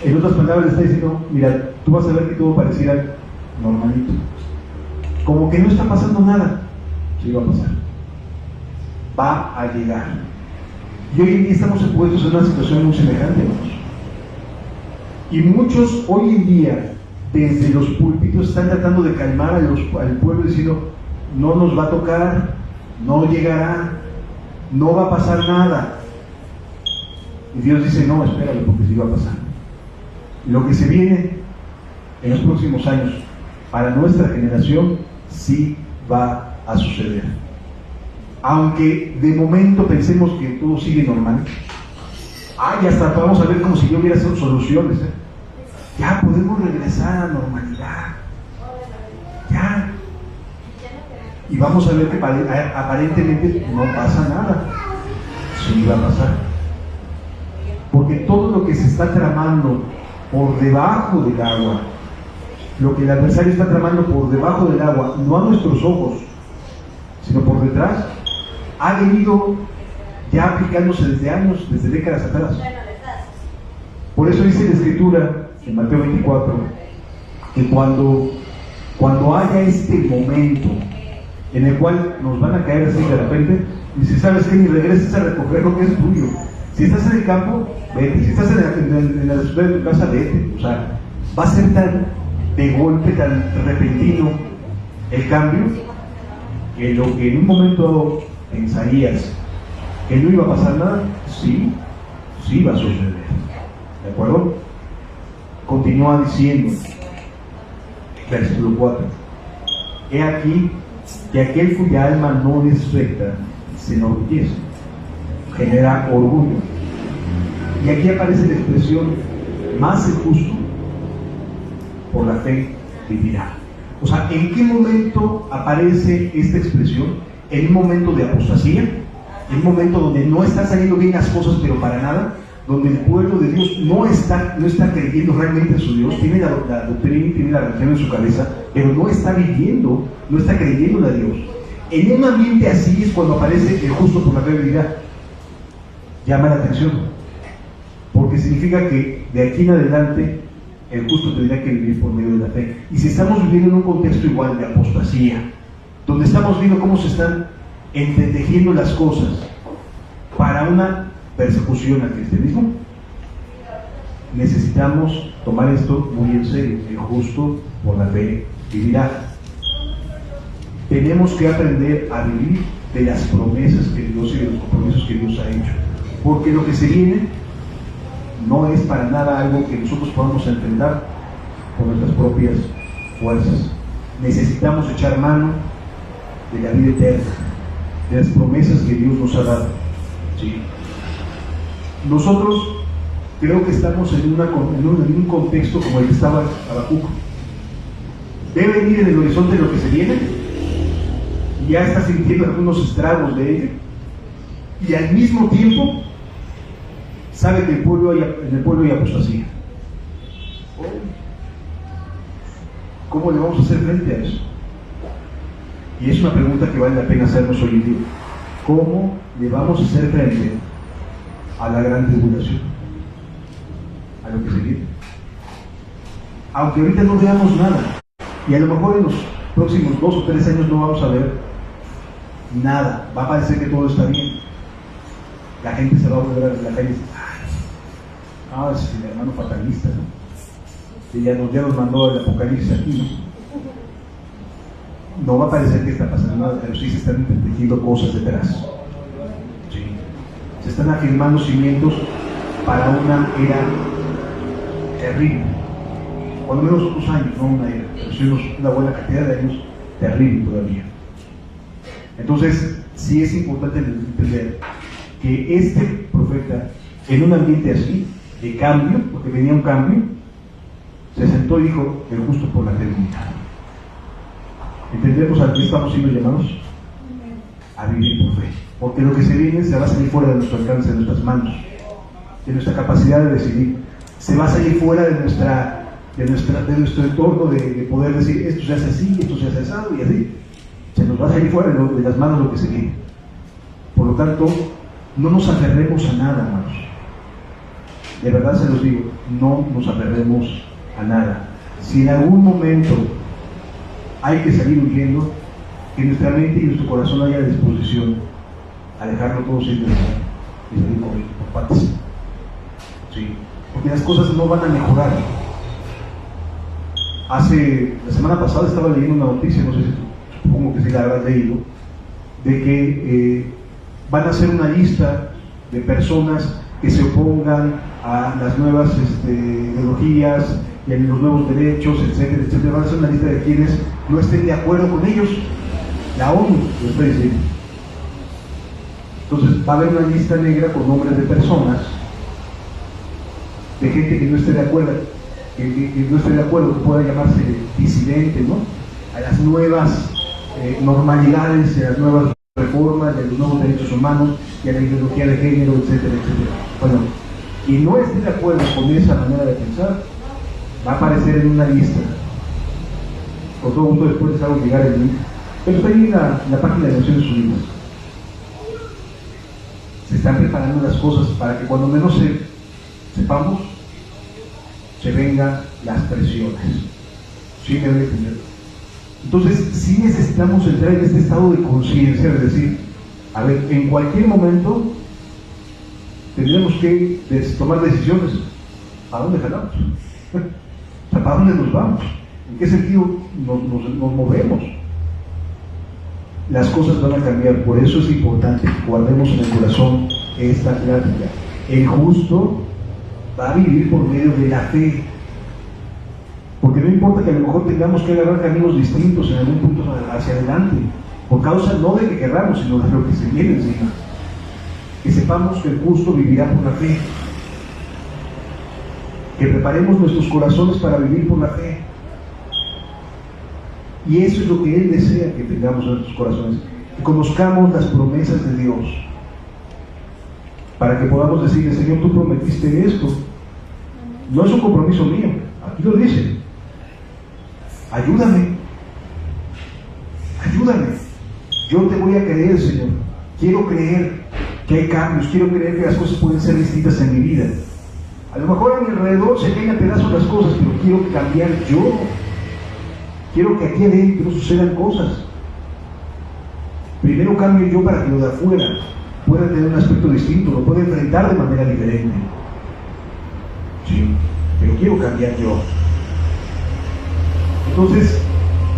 En otras palabras, le está diciendo, mira, tú vas a ver que todo pareciera normalito, como que no está pasando nada. Sí va a pasar, va a llegar. Y hoy en día estamos expuestos a una situación muy semejante, hermanos. Y muchos hoy en día, desde los púlpitos, están tratando de calmar al pueblo diciendo, no nos va a tocar, no llegará, no va a pasar nada. Y Dios dice, no, espéralo, porque sí va a pasar. Lo que se viene en los próximos años para nuestra generación sí va a suceder. Aunque de momento pensemos que todo sigue normal, y hasta vamos a ver como si yo hubiera hecho soluciones, ya podemos regresar a la normalidad, ya, y vamos a ver que aparentemente no pasa nada. Sí va a pasar, porque todo lo que se está tramando por debajo del agua, lo que el adversario está tramando por debajo del agua, no a nuestros ojos, sino por detrás, ha venido ya aplicándose desde años, desde décadas atrás. Por eso dice la Escritura en Mateo 24 que cuando haya este momento en el cual nos van a caer así de repente, dice, ¿sabes qué? Ni regreses a recoger lo que es tuyo. Si estás en el campo, vete. Si estás en la ciudad de tu casa, vete. O sea, va a ser tan de golpe, tan repentino el cambio, que lo que en un momento pensarías que no iba a pasar nada, sí va a suceder. ¿De acuerdo? Continúa diciendo, versículo 4, he aquí que aquel cuya alma no es recta se enorgullece, genera orgullo. Y aquí aparece la expresión, más el justo por la fe vivirá. O sea, ¿en qué momento aparece esta expresión? En un momento de apostasía, en un momento donde no están saliendo bien las cosas, pero para nada, donde el pueblo de Dios no está creyendo realmente en su Dios, tiene la doctrina, tiene la religión en su cabeza, pero no está viviendo, no está creyendo a Dios. En un ambiente así es cuando aparece el justo por la fe vivirá. Llama la atención, porque significa que de aquí en adelante el justo tendrá que vivir por medio de la fe. Y si estamos viviendo en un contexto igual de apostasía, donde estamos viendo cómo se están entretejiendo las cosas para una persecución al cristianismo, necesitamos tomar esto muy en serio. El justo por la fe vivirá. Tenemos que aprender a vivir de las promesas que Dios y de los compromisos que Dios ha hecho, porque lo que se viene no es para nada algo que nosotros podamos enfrentar con nuestras propias fuerzas. Necesitamos echar mano de la vida eterna, de las promesas que Dios nos ha dado. ¿Sí? Nosotros creo que estamos en un contexto como el que estaba Habacuc. Ve venir en el horizonte lo que se viene, y ya está sintiendo algunos estragos de ello, y al mismo tiempo sabe que en el pueblo hay apostasía. ¿Cómo le vamos a hacer frente a eso? Y es una pregunta que vale la pena hacernos hoy en día. ¿Cómo le vamos a hacer frente a la gran tribulación? A lo que se viene. Aunque ahorita no veamos nada, y a lo mejor en los próximos 2 o 3 años no vamos a ver nada, va a parecer que todo está bien. La gente se va a volver a la calle y dice, es el hermano fatalista, ¿no? Que ya nos mandó el apocalipsis aquí, ¿no? No va a parecer que está pasando nada, pero sí se están entretejiendo cosas detrás. Sí. Se están afirmando cimientos para una era terrible. Cuando menos 2 años, no una era, pero sí una buena cantidad de años terrible todavía. Entonces, sí es importante entender que este profeta, en un ambiente así, de cambio, porque venía un cambio, se sentó y dijo, el justo por la fe vivirá. ¿Entendemos a qué estamos siendo llamados? A vivir por fe. Porque lo que se viene se va a salir fuera de nuestro alcance, de nuestras manos, de nuestra capacidad de decidir. Se va a salir fuera de nuestro entorno de poder decir, esto se hace así, esto se hace asado y así. se nos va a salir fuera de las manos lo que se viene. Por lo tanto, no nos aferremos a nada, hermanos. De verdad se los digo, no nos aferremos a nada. Si en algún momento hay que salir huyendo, que nuestra mente y nuestro corazón haya disposición a dejarlo todo sin necesidad y salir por patas. ¿Sí? Porque las cosas no van a mejorar. La semana pasada estaba leyendo una noticia, no sé si supongo que sí la habrás leído, de que van a hacer una lista de personas que se opongan a las nuevas ideologías y a los nuevos derechos, etcétera, etcétera. Van a hacer una lista de quienes no estén de acuerdo con ellos. La ONU lo está diciendo. Entonces va a haber una lista negra con nombres de personas, de gente que no esté de acuerdo, que pueda llamarse disidente, ¿no? A las nuevas normalidades, a las nuevas reformas, a los nuevos derechos humanos y a la ideología de género, etcétera, etcétera. Bueno, quien no esté de acuerdo con esa manera de pensar va a aparecer en una lista. Con todo gusto después les hago llegar el link. Pero está ahí en la página de Naciones Unidas. Se están preparando las cosas para que cuando menos sepamos, se vengan las presiones. ¿Sí me debe entender? Entonces, sí necesitamos entrar en este estado de conciencia, es decir, a ver, en cualquier momento tendremos que tomar decisiones. ¿A dónde jalamos? O sea, ¿para dónde nos vamos? ¿En qué sentido nos movemos? Las cosas van a cambiar, por eso es importante que guardemos en el corazón esta plática. El justo va a vivir por medio de la fe, porque no importa que a lo mejor tengamos que agarrar caminos distintos en algún punto hacia adelante, por causa no de que querramos, sino de lo que se viene encima. Que sepamos que el justo vivirá por la fe, que preparemos nuestros corazones para vivir por la fe. Y eso es lo que Él desea que tengamos en nuestros corazones, que conozcamos las promesas de Dios, para que podamos decirle: Señor, tú prometiste esto. No es un compromiso mío, aquí lo dice. Ayúdame, yo te voy a creer, Señor. Quiero creer que hay cambios, quiero creer que las cosas pueden ser distintas en mi vida. A lo mejor a mi alrededor se caen a pedazos las cosas, pero quiero cambiar yo. Quiero que aquí adentro sucedan cosas. Primero cambio yo para que lo de afuera pueda tener un aspecto distinto, lo pueda enfrentar de manera diferente. Sí, pero quiero cambiar yo. Entonces,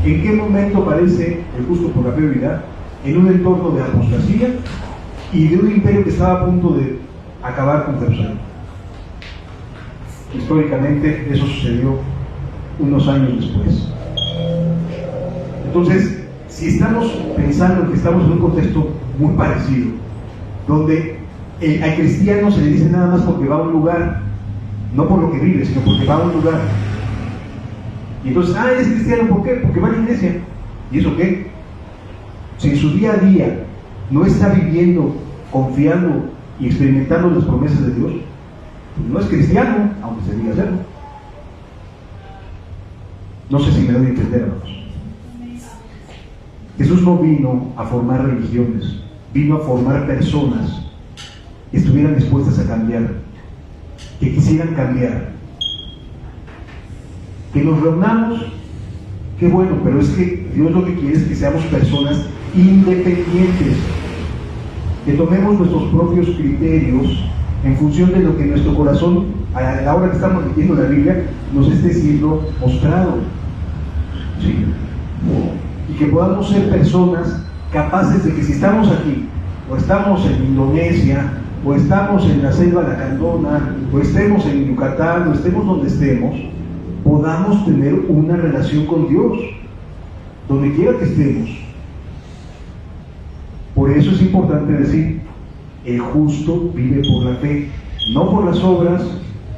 ¿en qué momento aparece el justo por la fe vivirá? En un entorno de apostasía y de un imperio que estaba a punto de acabar con Jerusalén. Históricamente eso sucedió unos años después. Entonces, si estamos pensando en que estamos en un contexto muy parecido, donde al cristiano se le dice nada más porque va a un lugar, no por lo que vive, sino porque va a un lugar. Y entonces, eres cristiano, ¿por qué? Porque va a la iglesia. ¿Y eso qué? Si en su día a día no está viviendo, confiando y experimentando las promesas de Dios, pues no es cristiano, aunque se diga serlo. No sé si me doy a entender, hermanos. Jesús no vino a formar religiones, vino a formar personas que estuvieran dispuestas a cambiar, que quisieran cambiar. Que nos reunamos, qué bueno, pero es que Dios lo que quiere es que seamos personas independientes, que tomemos nuestros propios criterios en función de lo que nuestro corazón, a la hora que estamos leyendo la Biblia, nos esté siendo mostrado. ¿Sí? Y que podamos ser personas capaces de que si estamos aquí, o estamos en Indonesia, o estamos en la selva lacandona, o estemos en Yucatán, o estemos donde estemos, podamos tener una relación con Dios, donde quiera que estemos. Por eso es importante decir, el justo vive por la fe, no por las obras,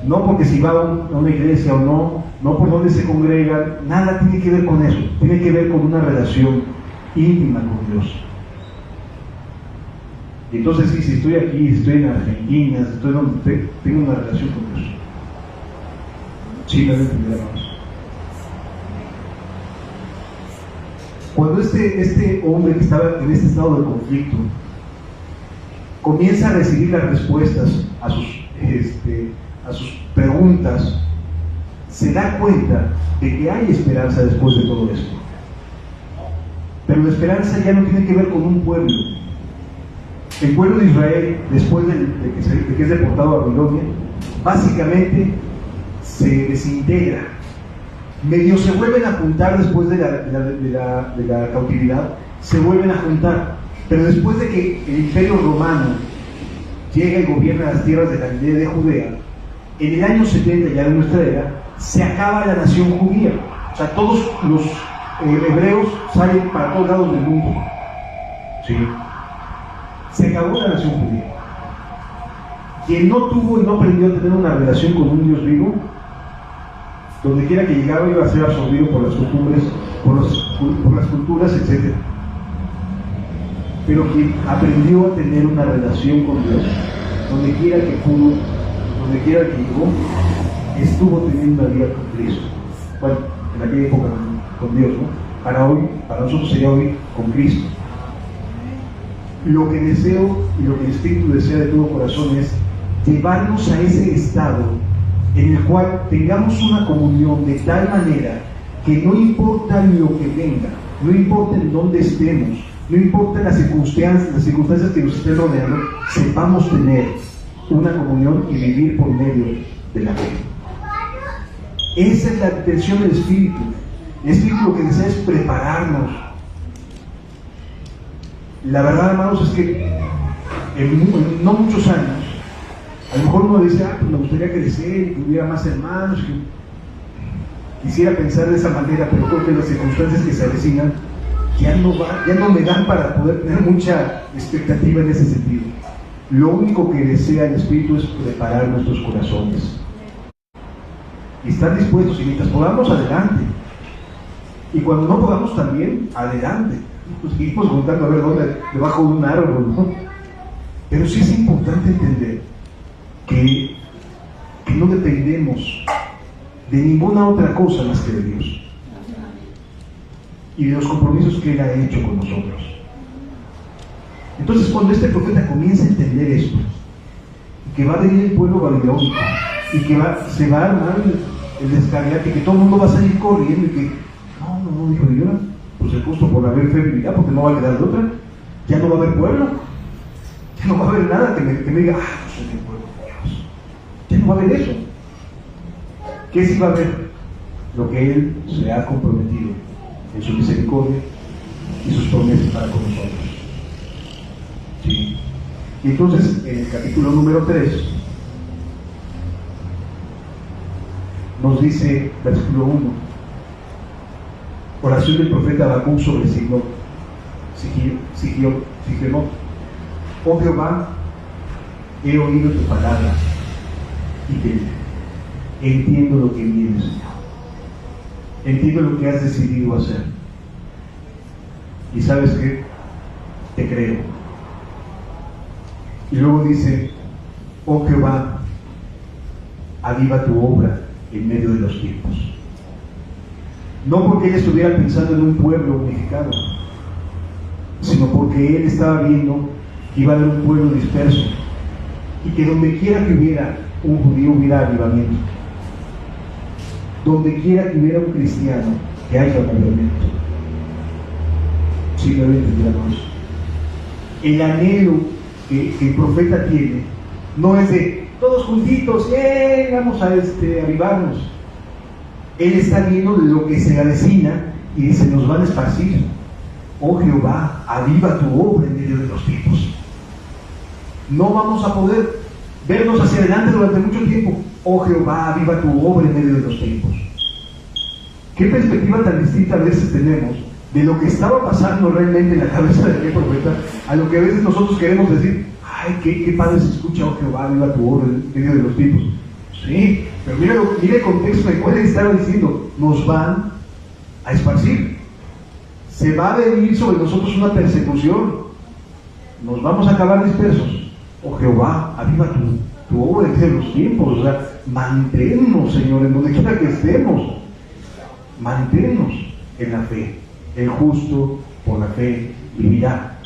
no porque si va a una iglesia o no, no por dónde se congrega, nada tiene que ver con eso, tiene que ver con una relación íntima con Dios. Y entonces sí, si estoy aquí, si estoy en Argentina, si estoy donde esté, tengo una relación con Dios. Sí, me deben entender, hermanos. Cuando este hombre que estaba en este estado de conflicto comienza a recibir las respuestas a sus preguntas, se da cuenta de que hay esperanza después de todo esto. Pero la esperanza ya no tiene que ver con un pueblo. El pueblo de Israel, después de que es deportado a Babilonia, básicamente se desintegra. Medio se vuelven a juntar después de la cautividad, se vuelven a juntar. Pero después de que el Imperio Romano llega y gobierna las tierras de Galilea y de Judea, en el año 70 ya de nuestra era, se acaba la nación judía. O sea, todos los hebreos salen para todos lados del mundo. ¿Sí? Se acabó la nación judía. Quien no tuvo y no aprendió a tener una relación con un Dios vivo, donde quiera que llegaba iba a ser absorbido por las costumbres, por las culturas, etc. Pero quien aprendió a tener una relación con Dios, donde quiera que pudo, donde quiera que llegó, estuvo teniendo una vida con Cristo. Bueno, en aquella época con Dios, ¿no? Para nosotros sería hoy con Cristo. Lo que deseo y lo que el Espíritu desea de todo corazón es llevarnos a ese estado en el cual tengamos una comunión de tal manera que no importa lo que venga, no importa en dónde estemos, no importa las circunstancias que nos estén rodeando, sepamos tener una comunión y vivir por medio de la fe. Esa es la intención del Espíritu. El Espíritu lo que desea es prepararnos. La verdad, hermanos, es que en no muchos años, a lo mejor uno dice, pues me gustaría crecer, que hubiera más hermanos, que quisiera pensar de esa manera, pero creo que las circunstancias que se avecinan ya no me dan para poder tener mucha expectativa en ese sentido. Lo único que desea el Espíritu es preparar nuestros corazones. Y estar dispuestos, y mientras podamos, adelante. Y cuando no podamos también, adelante. Pues seguimos contando a ver dónde, debajo de un árbol, ¿no? Pero sí es importante entender que no dependemos de ninguna otra cosa más que de Dios y de los compromisos que Él ha hecho con nosotros. Entonces, cuando este profeta comienza a entender esto, que va a venir el pueblo babilónico y que se va a armar el descarriate, que todo el mundo va a salir corriendo y que no, dijo Dios, pues el justo por haber fe vivirá, porque no va a quedar de otra. Ya no va a haber pueblo, ya no va a haber nada que me diga, yo soy el pueblo de Dios. Ya no va a haber eso. ¿Qué sí va a haber? Lo que Él se ha comprometido en su misericordia y sus promesas para con nosotros. ¿Sí? Y entonces, en el capítulo número 3, nos dice, versículo 1, oración del profeta Habacuc sobre Sigionot. Oh Jehová, he oído tu palabra y entiendo lo que viene, Señor. Entiendo lo que has decidido hacer. Y sabes qué, te creo. Y luego dice, oh Jehová, aviva tu obra en medio de los tiempos. No porque Él estuviera pensando en un pueblo unificado, sino porque Él estaba viendo que iba a haber un pueblo disperso y que donde quiera que hubiera un judío hubiera avivamiento. Donde quiera que hubiera un cristiano, que haya avivamiento. Sí, lo entendemos. El anhelo que el profeta tiene no es de todos juntitos, vamos a avivarnos. Él está viendo lo que se avecina y dice, nos van a esparcir. Oh Jehová, aviva tu obra en medio de los tiempos. No vamos a poder vernos hacia adelante durante mucho tiempo. Oh Jehová, aviva tu obra en medio de los tiempos. ¿Qué perspectiva tan distinta a veces tenemos de lo que estaba pasando realmente en la cabeza de aquel profeta a lo que a veces nosotros queremos decir? Ay, qué padre se escucha, oh Jehová, aviva tu obra en medio de los tiempos. Sí, pero mira el contexto en el cual él estaba diciendo, nos van a esparcir. Se va a venir sobre nosotros una persecución. Nos vamos a acabar dispersos. Oh Jehová, aviva tu obra en los tiempos. O sea, manténnos, Señor, en donde quiera que estemos. Manténnos en la fe, el justo por la fe vivirá.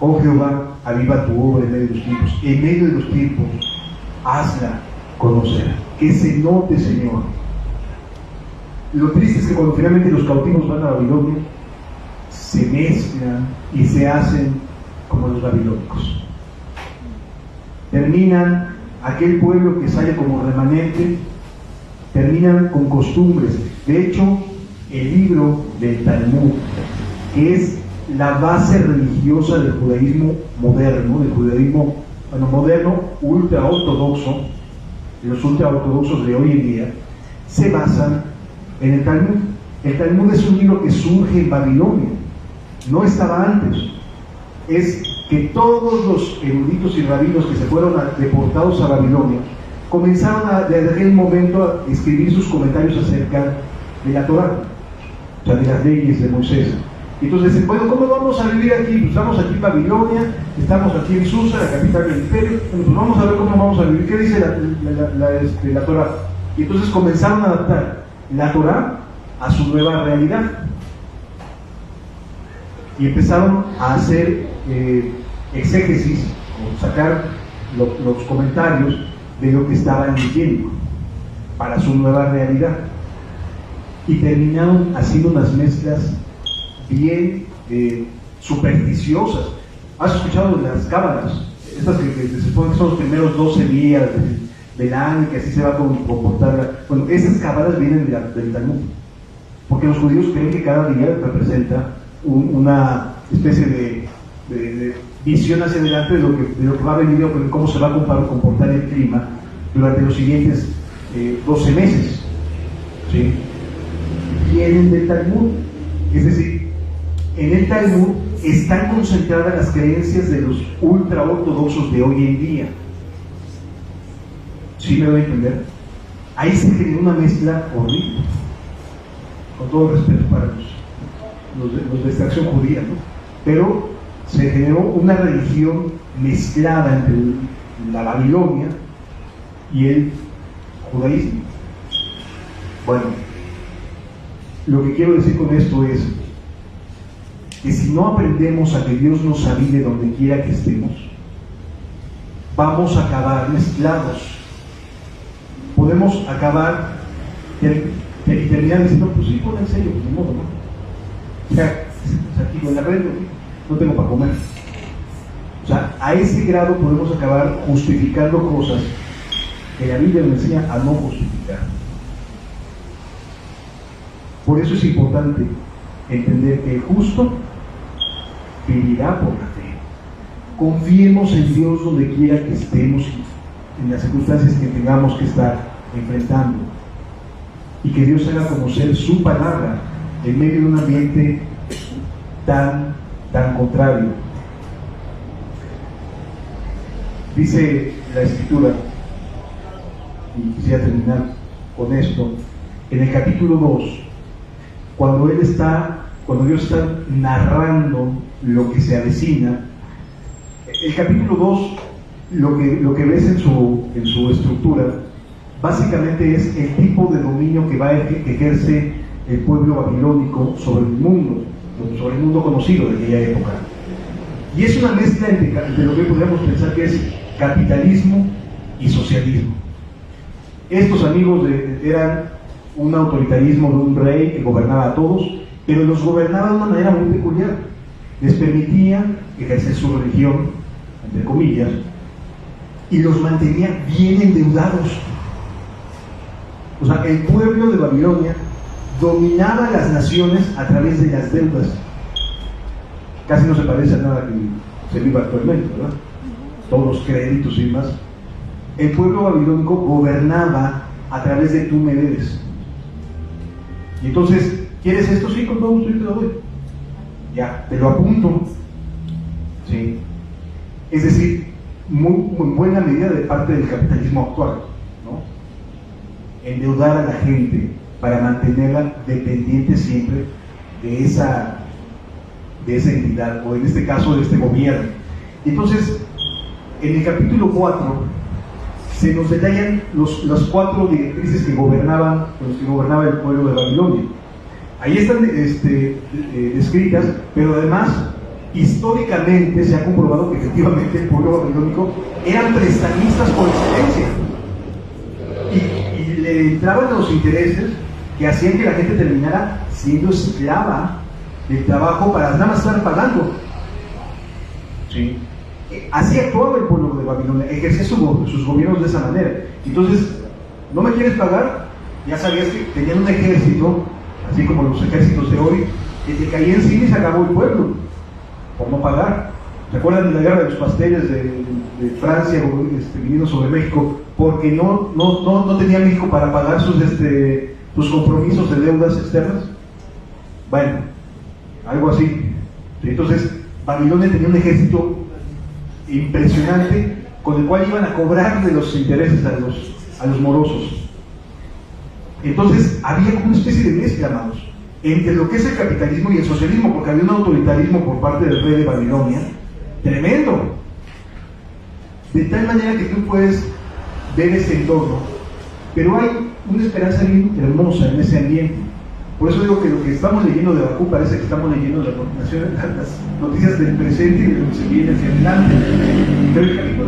Oh Jehová, aviva tu obra en medio de los tiempos. En medio de los tiempos, hazla conocer. Que se note, Señor. Lo triste es que cuando finalmente los cautivos van a Babilonia, se mezclan y se hacen como los babilónicos. Terminan aquel pueblo que sale como remanente, terminan con costumbres. De hecho, el libro del Talmud, que es la base religiosa del judaísmo moderno, moderno, ultraortodoxo, los ultraortodoxos de hoy en día, se basan en el Talmud. El Talmud es un libro que surge en Babilonia, no estaba antes. Es que todos los eruditos y rabinos que se fueron deportados a Babilonia comenzaron desde aquel momento a escribir sus comentarios acerca de la Torá, o sea, de las leyes de Moisés. Entonces, bueno, ¿cómo vamos a vivir aquí? Pues estamos aquí en Babilonia, estamos aquí en Susa, la capital del imperio, pues vamos a ver cómo vamos a vivir. ¿Qué dice la Torá? Y entonces comenzaron a adaptar la Torá a su nueva realidad. Y empezaron a hacer exégesis, o sacar los comentarios de lo que estaban leyendo para su nueva realidad. Y terminaron haciendo unas mezclas bien supersticiosas. ¿Has escuchado de las cábalas? Estas que se supone que son los primeros 12 días del año, que así se va a comportar. Bueno, esas cábalas vienen del Talmud, porque los judíos creen que cada día representa una especie de visión hacia adelante de lo que va a venir, o cómo se va a comportar el clima durante los siguientes 12 meses. ¿Sí? Vienen del Talmud, es decir, en el Talmud están concentradas las creencias de los ultraortodoxos de hoy en día. ¿Sí me doy a entender? Ahí se generó una mezcla horrible, con todo respeto para los de extracción judía, ¿no? Pero se generó una religión mezclada entre la Babilonia y el judaísmo. Bueno, lo que quiero decir con esto es que si no aprendemos a que Dios nos avive donde quiera que estemos, vamos a acabar mezclados. Podemos acabar y terminar diciendo, pues sí, en serio, pues de modo, ¿no? O sea, aquí con la red no tengo para comer. O sea, a ese grado podemos acabar justificando cosas que la Biblia nos enseña a no justificar. Por eso es importante entender que el justo vivirá por la fe. Confiemos en Dios donde quiera que estemos, en las circunstancias que tengamos que estar enfrentando, y que Dios haga conocer su palabra en medio de un ambiente tan contrario. Dice la Escritura, y quisiera terminar con esto, en el capítulo 2, cuando Dios está narrando lo que se avecina. El capítulo 2, lo que ves en su estructura, básicamente es el tipo de dominio que que ejerce el pueblo babilónico sobre el mundo conocido de aquella época. Y es una mezcla entre lo que podríamos pensar que es capitalismo y socialismo. Estos amigos eran un autoritarismo de un rey que gobernaba a todos, pero los gobernaba de una manera muy peculiar. Les permitía ejercer su religión, entre comillas, y los mantenía bien endeudados. O sea, el pueblo de Babilonia dominaba las naciones a través de las deudas. Casi no se parece a nada que se viva actualmente, ¿verdad? Todos los créditos y demás. El pueblo babilónico gobernaba a través de tú me debes. Y entonces, ¿quieres esto? Sí, con todo gusto yo te lo doy. Ya, te lo apunto. ¿Sí? Es decir, muy buena medida de parte del capitalismo actual, ¿no? Endeudar a la gente para mantenerla dependiente siempre de esa entidad, o en este caso de este gobierno. Entonces, en el capítulo 4 se nos detallan las 4 directrices que gobernaba el pueblo de Babilonia. Ahí están descritas, pero además históricamente se ha comprobado que efectivamente el pueblo babilónico eran prestamistas por excelencia y le entraban los intereses que hacían que la gente terminara siendo esclava del trabajo para nada más estar pagando. ¿Sí? Así actuaba el pueblo de Babilonia, ejercía sus gobiernos de esa manera. Entonces, ¿no me quieres pagar? Ya sabías que tenían un ejército, así como los ejércitos de hoy, que te caía encima y se acabó el pueblo por no pagar. ¿Se acuerdan de la guerra de los pasteles de Francia viniendo sobre México? Porque no tenía México para pagar sus compromisos de deudas externas. Bueno, algo así. Entonces, Babilonia tenía un ejército impresionante con el cual iban a cobrar de los intereses a los morosos. Entonces había como una especie de mezcla, amados, entre lo que es el capitalismo y el socialismo, porque había un autoritarismo por parte del rey de Babilonia tremendo, de tal manera que tú puedes ver ese entorno, pero hay una esperanza bien hermosa en ese ambiente. Por eso digo que lo que estamos leyendo de Habacuc parece que estamos leyendo las noticias del presente y de lo que se viene hacia adelante. Pero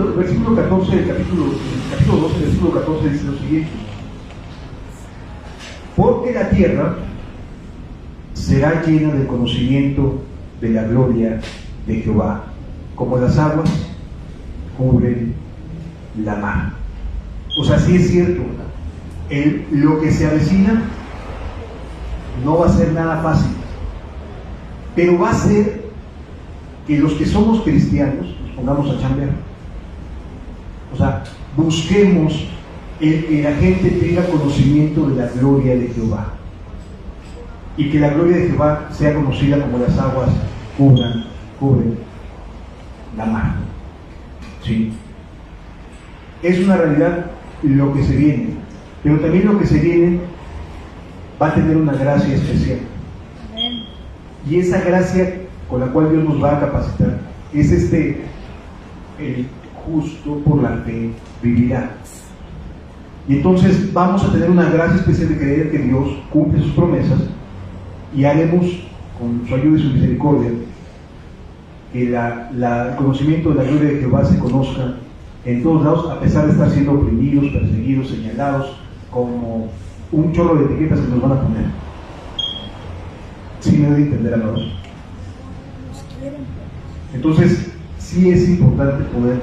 el versículo 14, el capítulo 12, versículo 14 dice lo siguiente: porque la tierra será llena del conocimiento de la gloria de Jehová, como las aguas cubren la mar. O sea, sí es cierto, lo que se avecina no va a ser nada fácil, pero va a ser que los que somos cristianos nos pongamos a chambear. O sea, busquemos el que la gente tenga conocimiento de la gloria de Jehová y que la gloria de Jehová sea conocida como las aguas cubren la mar. ¿Sí? Es una realidad lo que se viene, pero también lo que se viene va a tener una gracia especial. Amén. Y esa gracia con la cual Dios nos va a capacitar es el justo por la fe vivirá. Y entonces vamos a tener una gracia especial de creer que Dios cumple sus promesas y haremos con su ayuda y su misericordia que el conocimiento de la gloria de Jehová se conozca en todos lados, a pesar de estar siendo oprimidos, perseguidos, señalados como un chorro de etiquetas que nos van a poner. ¿Sí me doy a entender, amados? Entonces, sí es importante poder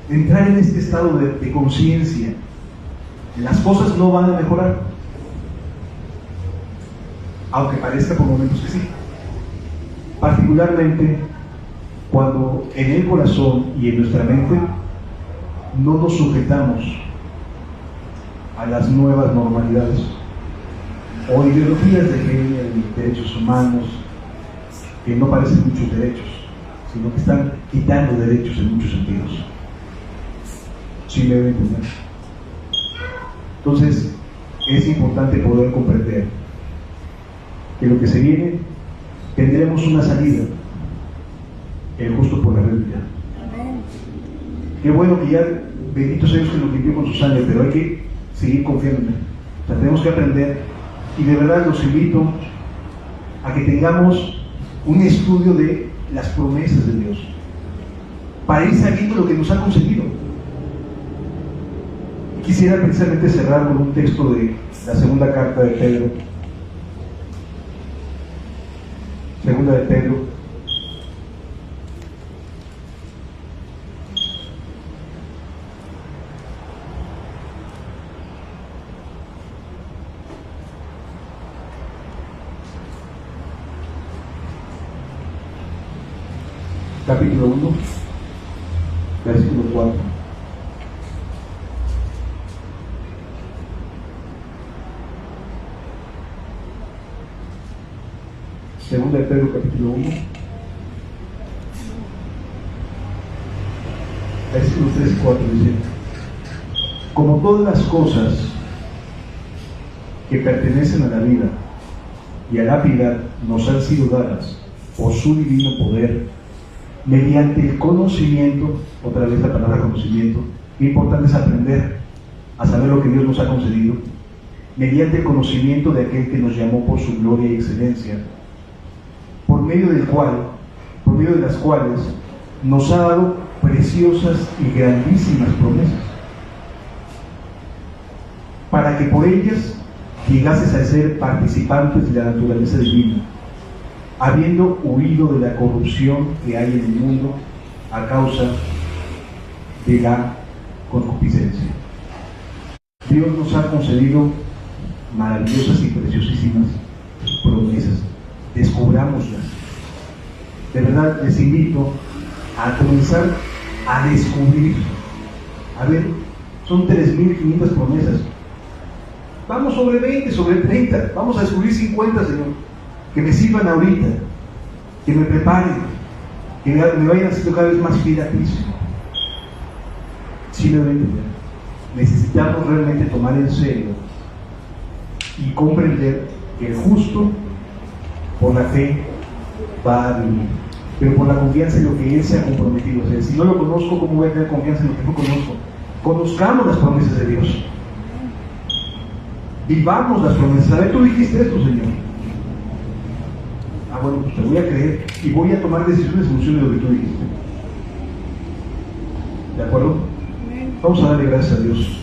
entrar en este estado de conciencia. Las cosas no van a mejorar, aunque parezca por momentos que sí. Particularmente cuando en el corazón y en nuestra mente no nos sujetamos a las nuevas normalidades o ideologías de género y derechos humanos que no parecen muchos derechos, sino que están quitando derechos en muchos sentidos. ¿Sí me deben entender? Entonces es importante poder comprender que lo que se viene tendremos una salida, el justo por la fe vivirá. Qué bueno que ya, benditos ellos que nos limpió con su sangre, pero hay que seguir confiando en él. O sea, tenemos que aprender, y de verdad los invito a que tengamos un estudio de las promesas de Dios para ir sabiendo lo que nos ha concedido. Quisiera precisamente cerrar con un texto de la segunda carta de Pedro, segunda de Pedro, capítulo 1, versículo 4. Segunda de Pedro, capítulo 1, versículos 3 y 4, dice: como todas las cosas que pertenecen a la vida y a la piedad nos han sido dadas por su divino poder, mediante el conocimiento, otra vez la palabra conocimiento, lo importante es aprender a saber lo que Dios nos ha concedido, mediante el conocimiento de aquel que nos llamó por su gloria y excelencia, por medio de las cuales nos ha dado preciosas y grandísimas promesas, para que por ellas llegases a ser participantes de la naturaleza divina, habiendo huido de la corrupción que hay en el mundo a causa de la concupiscencia. Dios nos ha concedido maravillosas y preciosísimas promesas. Descubrámoslas. De verdad les invito a comenzar a descubrir. A ver, son 3.500 promesas. Vamos sobre 20, sobre 30. Vamos a descubrir 50, Señor. Que me sirvan ahorita. Que me preparen. Que me vayan haciendo cada vez más fiel a Cristo. Simplemente necesitamos realmente tomar en serio y comprender que el justo por la fe va a vivir, pero por la confianza en lo que Él se ha comprometido a hacer. Si no lo conozco, ¿cómo voy a tener confianza en lo que no conozco? Conozcamos las promesas de Dios. Vivamos las promesas. A ver, tú dijiste esto, Señor. Bueno, pues te voy a creer y voy a tomar decisiones en función de lo que tú dijiste. ¿De acuerdo? Vamos a darle gracias a Dios.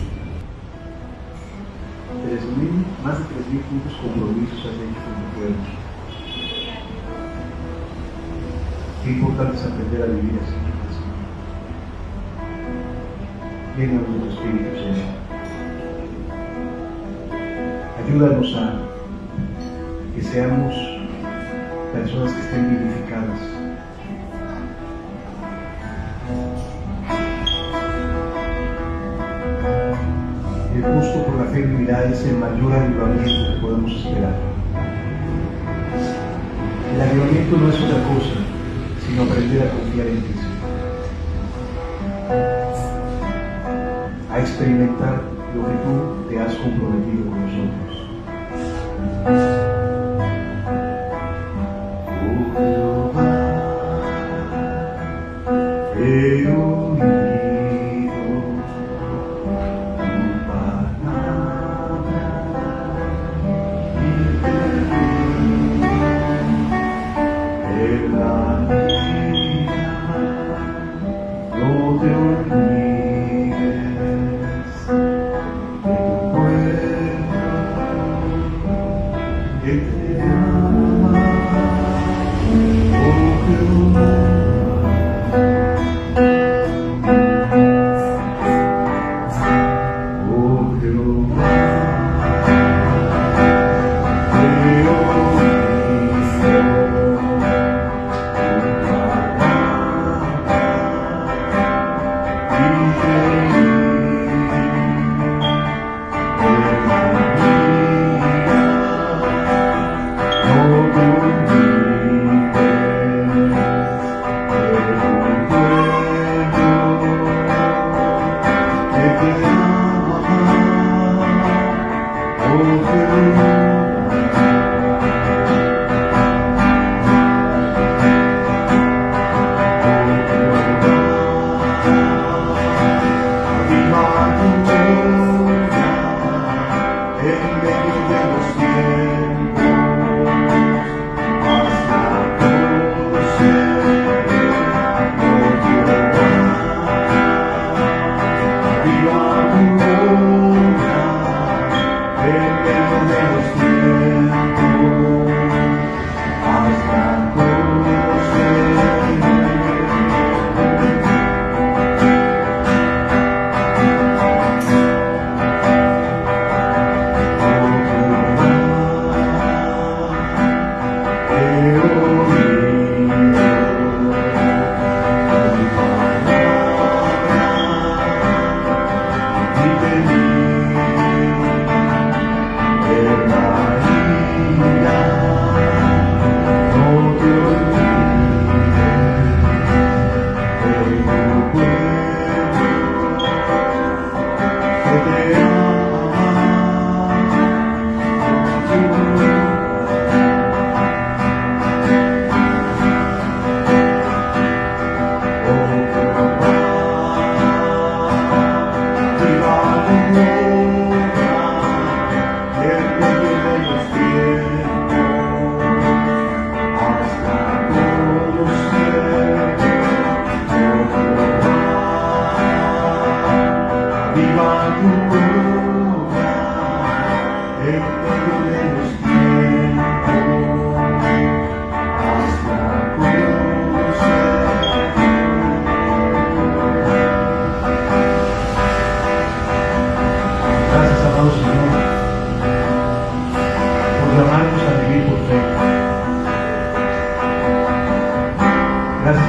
Más de 3.000 puntos compromisos has hecho con tu pueblo. Qué importante es aprender a vivir así. Llénanos de tu Espíritu, Señor. Ayúdanos a que seamos personas que estén vivificadas. El justo por la fe vivirá es el mayor avivamiento que podemos esperar. El avivamiento no es otra cosa, sino aprender a confiar en Cristo, a experimentar lo que tú te has comprometido con nosotros.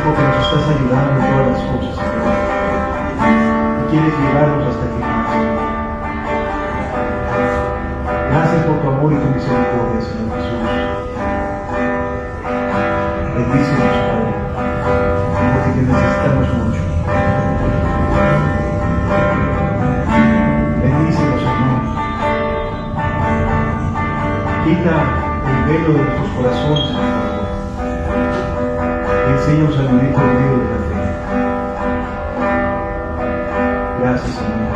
porque nos estás ayudando en todas las cosas, Señor. Y quieres llevarnos hasta el final, Señor. Gracias por tu amor y tu misericordia, Señor Jesús. Bendícenos, Padre, porque te necesitamos mucho. Bendícenos, Señor. Quita el velo de nuestros corazones, Señor. Enséñanos a vivir por medio de la fe. Gracias, Señor.